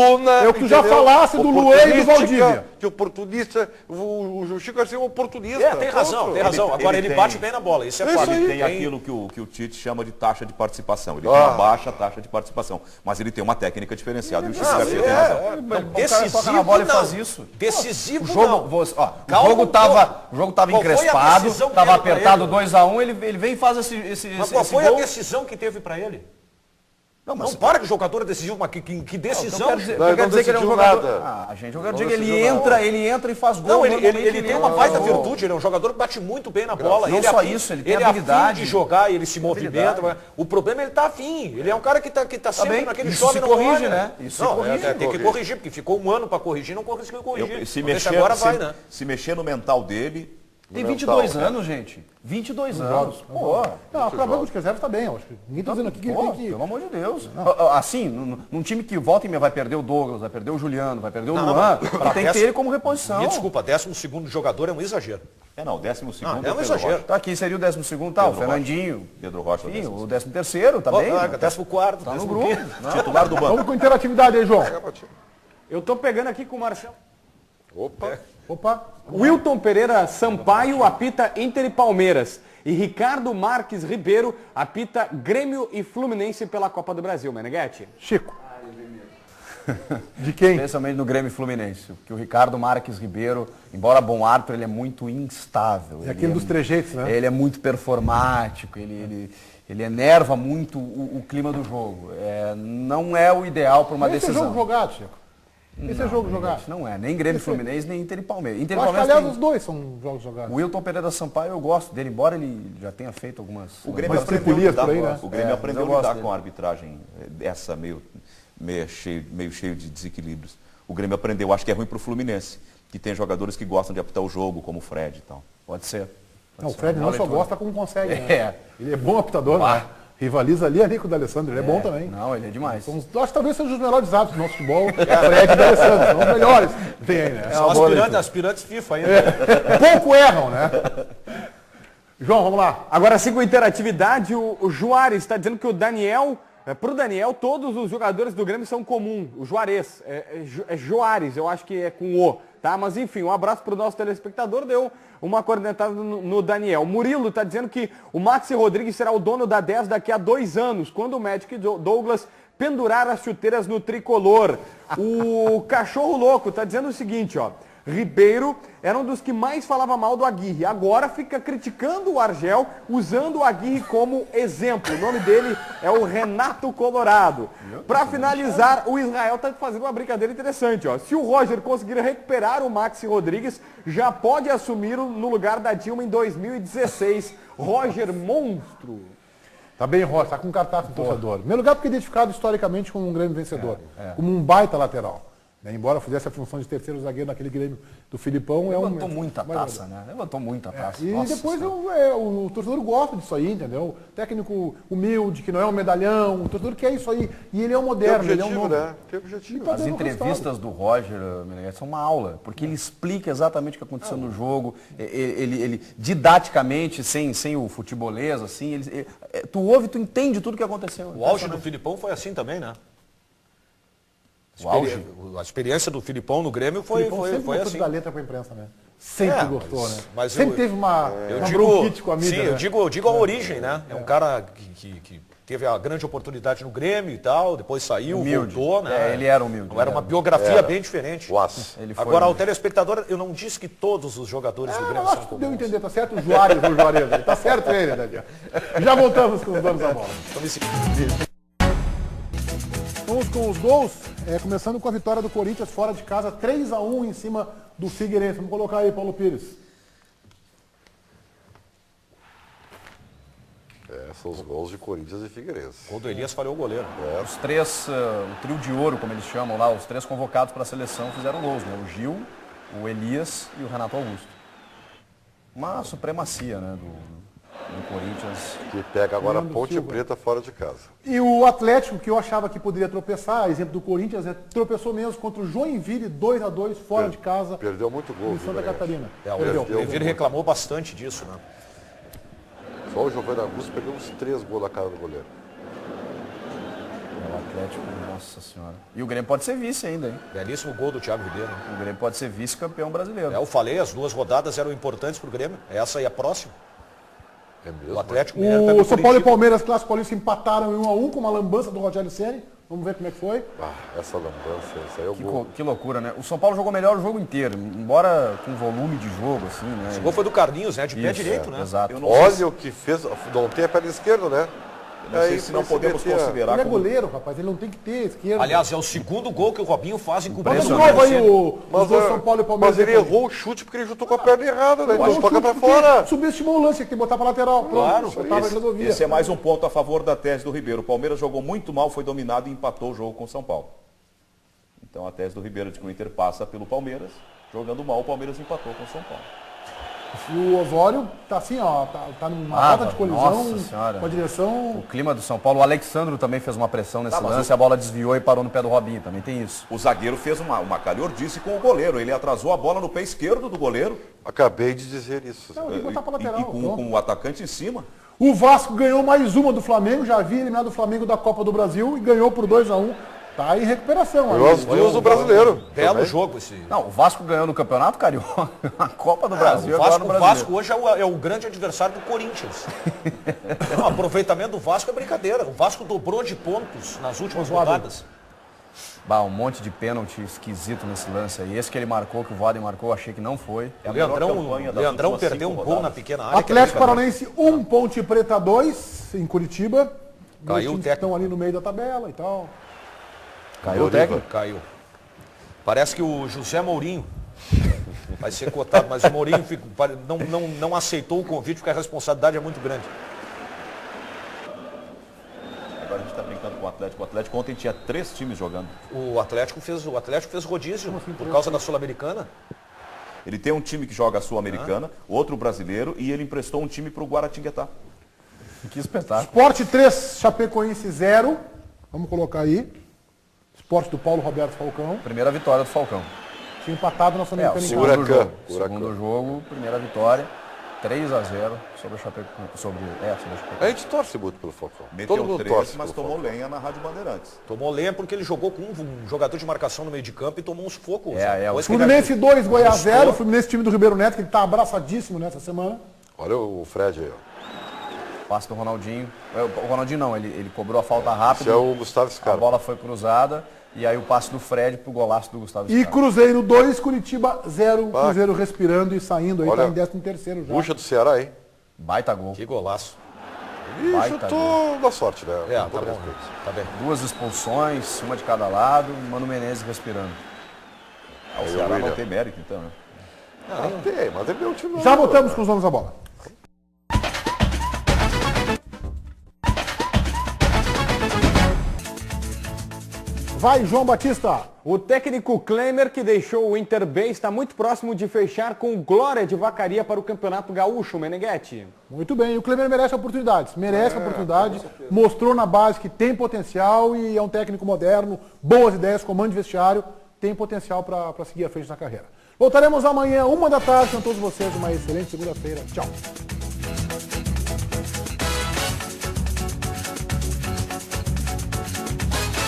É o que tu já falasse do Luan e do Valdívia. De oportunista, o Chico Garcia é um oportunista. Tem razão. Agora ele bate bem na bola, isso é fato. Ele tem aquilo que o Tite chama de taxa de participação. Ele tem uma baixa taxa de participação, mas ele tem uma técnica diferenciada e o Chico Garcia tem razão. Decisivo na bola e faz isso. Decisivo o jogo tava encrespado, estava apertado 2-1, ele vem e faz esse Mas qual foi a decisão que teve para ele? Não para que o jogador é decisivo, mas que decisão? Não quer dizer que ele é um jogador... gente, eu quero dizer que ele entra e faz gol. Não, ele tem uma baita virtude, ele é um jogador que bate muito bem na bola. Não só isso, ele tem habilidade. De jogar, ele se movimenta. O problema é ele tá afim. Ele é um cara que tá sempre naquele chove não corrige, né? Isso tem que corrigir, porque ficou um ano para corrigir, não conseguiu corrigir. Se mexer no mental dele... Tem 22 anos, gente. 22 anos. Não, para banco de reserva está bem. Acho que ninguém está dizendo aqui que ele tem que... Pelo amor de Deus. Assim, num time que volta e meia vai perder o Douglas, vai perder o Juliano, vai perder o Luan, tem que ter ele como reposição. Me desculpa, 12º jogador é um exagero. Não, 12º é um exagero. Tá aqui, seria o 12º, tá? O Fernandinho. Pedro Rocha. Sim, o 13º também. 14º. Tá no grupo. Titular do banco. Vamos com interatividade aí, João. Eu tô pegando aqui com o Marcelo. Opa. Wilton Pereira Sampaio apita Inter e Palmeiras. E Ricardo Marques Ribeiro apita Grêmio e Fluminense pela Copa do Brasil, Meneghetti. Chico. De quem? Especialmente no Grêmio Fluminense. Porque o Ricardo Marques Ribeiro, embora bom árbitro, ele é muito instável. É aquele dos trejeitos, né? Ele é muito performático, ele enerva muito o clima do jogo. Não é o ideal para uma decisão. Esse é jogo jogado, Chico. Esse é jogo jogado. Não é, nem Grêmio Fluminense, nem Inter e Palmeiras. Inter e Eu acho que, Palmeiras aliás, os dois são jogos jogados. O Wilton Pereira Sampaio, eu gosto dele, embora ele já tenha feito algumas... O Grêmio aprendeu a lidar com a arbitragem, essa meio cheio de desequilíbrios. O Grêmio aprendeu, acho que é ruim para o Fluminense, que tem jogadores que gostam de apitar o jogo, como o Fred e tal. Pode ser. Não, o Fred não só gosta como consegue, né? Ele é bom apitador, né? Rivaliza ali com o D'Alessandro, ele é bom também. Não, ele é demais. Acho que talvez sejam os melhores árbitros do nosso futebol, Fred e D'Alessandro, são os melhores. Tem aí, né? São aspirantes FIFA ainda. Pouco erram, né? João, vamos lá. Agora sim, com interatividade, o Juarez está dizendo que o Daniel, para o Daniel, todos os jogadores do Grêmio são comuns. O Juarez, é Juarez, eu acho que é com O, tá? Mas enfim, um abraço para o nosso telespectador, deu uma cornetada no Daniel. Murilo está dizendo que o Maxi Rodrigues será o dono da 10 daqui a 2 anos, quando o Magic Douglas pendurar as chuteiras no tricolor. O Cachorro Louco está dizendo o seguinte, ó. Ribeiro era um dos que mais falava mal do Aguirre. Agora fica criticando o Argel, usando o Aguirre como exemplo. O nome dele é o Renato Colorado. Para finalizar, o Israel está fazendo uma brincadeira interessante. Ó. Se o Roger conseguir recuperar o Maxi Rodrigues, já pode assumir no lugar da Dilma em 2016. Roger Monstro. Tá bem, Roger, tá com um cartaz do torcedor. Em primeiro lugar, porque é identificado historicamente como um grande vencedor, como um baita lateral. Embora fizesse a função de terceiro zagueiro naquele Grêmio do Filipão. Levantou muita taça, né? Levantou muita taça. E depois o torcedor gosta disso aí, entendeu? Técnico humilde, que não é um medalhão, o torcedor quer isso aí. E ele é um moderno, ele é um novo. Né? Tem objetivo. As entrevistas do Roger são uma aula, porque ele explica exatamente o que aconteceu no jogo, ele didaticamente, sem o futebolês, assim, tu ouve, tu entende tudo o que aconteceu. O auge do Filipão foi assim também, né? A experiência do Filipão no Grêmio foi assim. Da letra para a imprensa, né? Sempre gostou, né? Mas sempre teve uma bronquite com a mídia. Sim, né? eu digo a origem, né? É um cara que teve a grande oportunidade no Grêmio e tal, depois saiu, humilde. voltou, né? Ele era humilde. Era uma biografia bem diferente. Agora, ao telespectador, eu não disse que todos os jogadores do Grêmio são comuns. Deu a entender, tá certo o Juarez, tá certo ele, Daniel. Já voltamos com os donos da bola. Vamos com os gols, começando com a vitória do Corinthians fora de casa, 3-1 em cima do Figueirense. Vamos colocar aí, Paulo Pires. São os gols de Corinthians e Figueirense. O gol do Elias falhou o goleiro. Os três, o trio de ouro, como eles chamam lá, os três convocados para a seleção fizeram gols, né? O Gil, o Elias e o Renato Augusto. Uma supremacia, né, do Corinthians. Que pega agora a Ponte Preta fora de casa. E o Atlético, que eu achava que poderia tropeçar, exemplo do Corinthians, tropeçou mesmo contra o Joinville, 2-2 fora de casa. Perdeu muito gol. Em Santa Catarina. O Joinville reclamou bastante disso, né? Só o Giovanni Augusto pegou uns 3 gols na cara do goleiro. O Atlético, nossa senhora. E o Grêmio pode ser vice ainda, hein? Belíssimo gol do Thiago Ribeiro. O Grêmio pode ser vice-campeão brasileiro. Eu falei, as 2 rodadas eram importantes para o Grêmio. Essa aí é a próxima. É mesmo? O Atlético O São Paulo e Palmeiras, Clássico Paulista, empataram em 1-1 com uma lambança do Rogério Ceni. Vamos ver como é que foi. Essa lambança, essa aí é o gol. Que loucura, né? O São Paulo jogou melhor o jogo inteiro, embora com volume de jogo, assim, né? Esse gol foi do Carlinhos, né? De pé direito, né? Exato. Olha o que fez, não tem a perna esquerda, né? Não sei se não podemos considerar ele é goleiro, rapaz, ele não tem que ter esquerda. Aliás, é o segundo gol que o Robinho faz em Mas o São Paulo e Palmeiras. Mas ele errou o chute porque ele chutou com a perna errada, né? Então toca pra fora. Subestimou o lance, tem que botar pra lateral. Pronto, claro, esse é mais um ponto a favor da tese do Ribeiro. O Palmeiras jogou muito mal, foi dominado e empatou o jogo com o São Paulo. Então a tese do Ribeiro de que o Inter passa pelo Palmeiras, jogando mal, o Palmeiras empatou com o São Paulo. E o Osório tá assim, ó, tá numa rota de colisão com a direção. O clima do São Paulo, o Alexandro também fez uma pressão nesse lance, a bola desviou e parou no pé do Robinho, também tem isso. O zagueiro fez uma calhordice com o goleiro, ele atrasou a bola no pé esquerdo do goleiro. Acabei de dizer isso. Não, tem que botar pra lateral, e com o atacante em cima. O Vasco ganhou mais uma do Flamengo, já havia eliminado o Flamengo da Copa do Brasil e ganhou por 2-1. Tá em recuperação. Ganhou as duas do brasileiro. Belo jogo esse. Não, o Vasco ganhou no Campeonato Carioca, a Copa do Brasil. O Vasco hoje é o grande adversário do Corinthians. O aproveitamento do Vasco é brincadeira. O Vasco dobrou de pontos nas últimas rodadas. Um monte de pênalti esquisito nesse lance aí. Esse que ele marcou, que o Voaden marcou, achei que não foi. O Leandrão perdeu um gol na pequena área. Atlético Paranaense 1, Ponte Preta 2, em Curitiba. Caiu o técnico. Estão ali no meio da tabela e tal. Caiu o técnico? Caiu. Parece que o José Mourinho vai ser cotado, mas o Mourinho não aceitou o convite porque a responsabilidade é muito grande. Agora a gente está brincando com o Atlético. O Atlético ontem tinha 3 times jogando. O Atlético fez rodízio por causa da Sul-Americana. Ele tem um time que joga a Sul-Americana, outro brasileiro, e ele emprestou um time para o Guaratinguetá. Que espetáculo. Sport 3, Chapecoense 0. Vamos colocar aí. Sport do Paulo Roberto Falcão. Primeira vitória do Falcão. Tinha empatado na Sul-Americana em casa. Segundo jogo, primeira vitória. 3-0 sobre o Chapecoense. Sobre a Chapecoense. A gente torce muito pelo Falcão. Meteu 3, mas tomou lenha na Rádio Bandeirantes. Tomou lenha porque ele jogou com um jogador de marcação no meio de campo e tomou uns focos. Fluminense 2, Goiás 0. Fluminense, time do Ribeiro Neto, que está abraçadíssimo nessa semana. Olha o Fred aí, ó. Passe do Ronaldinho. O Ronaldinho não, ele cobrou a falta rápida. Esse é o Gustavo Scarpa. A bola foi cruzada. E aí o passe do Fred pro golaço do Gustavo Scarpa. E Cruzeiro 2, Curitiba 0. Ah. Cruzeiro respirando e saindo aí, tá em 13º já. Puxa do Ceará, hein? Baita gol. Que golaço. E chutou da sorte, né? Tá bom. Tá bem. 2 expulsões, uma de cada lado, Mano Menezes respirando. O Ceará não tem mérito, então, né? Não tem, mas é meu time. Já voltamos com os donos da bola. Vai, João Batista. O técnico Klemer, que deixou o Inter bem, está muito próximo de fechar com Glória de Vacaria para o Campeonato Gaúcho, Meneghetti. Muito bem, o Klemer merece oportunidades, a oportunidade, mostrou na base que tem potencial e é um técnico moderno, boas ideias, comando de vestiário, tem potencial para seguir à frente na carreira. Voltaremos amanhã, 13h, com todos vocês, uma excelente segunda-feira. Tchau.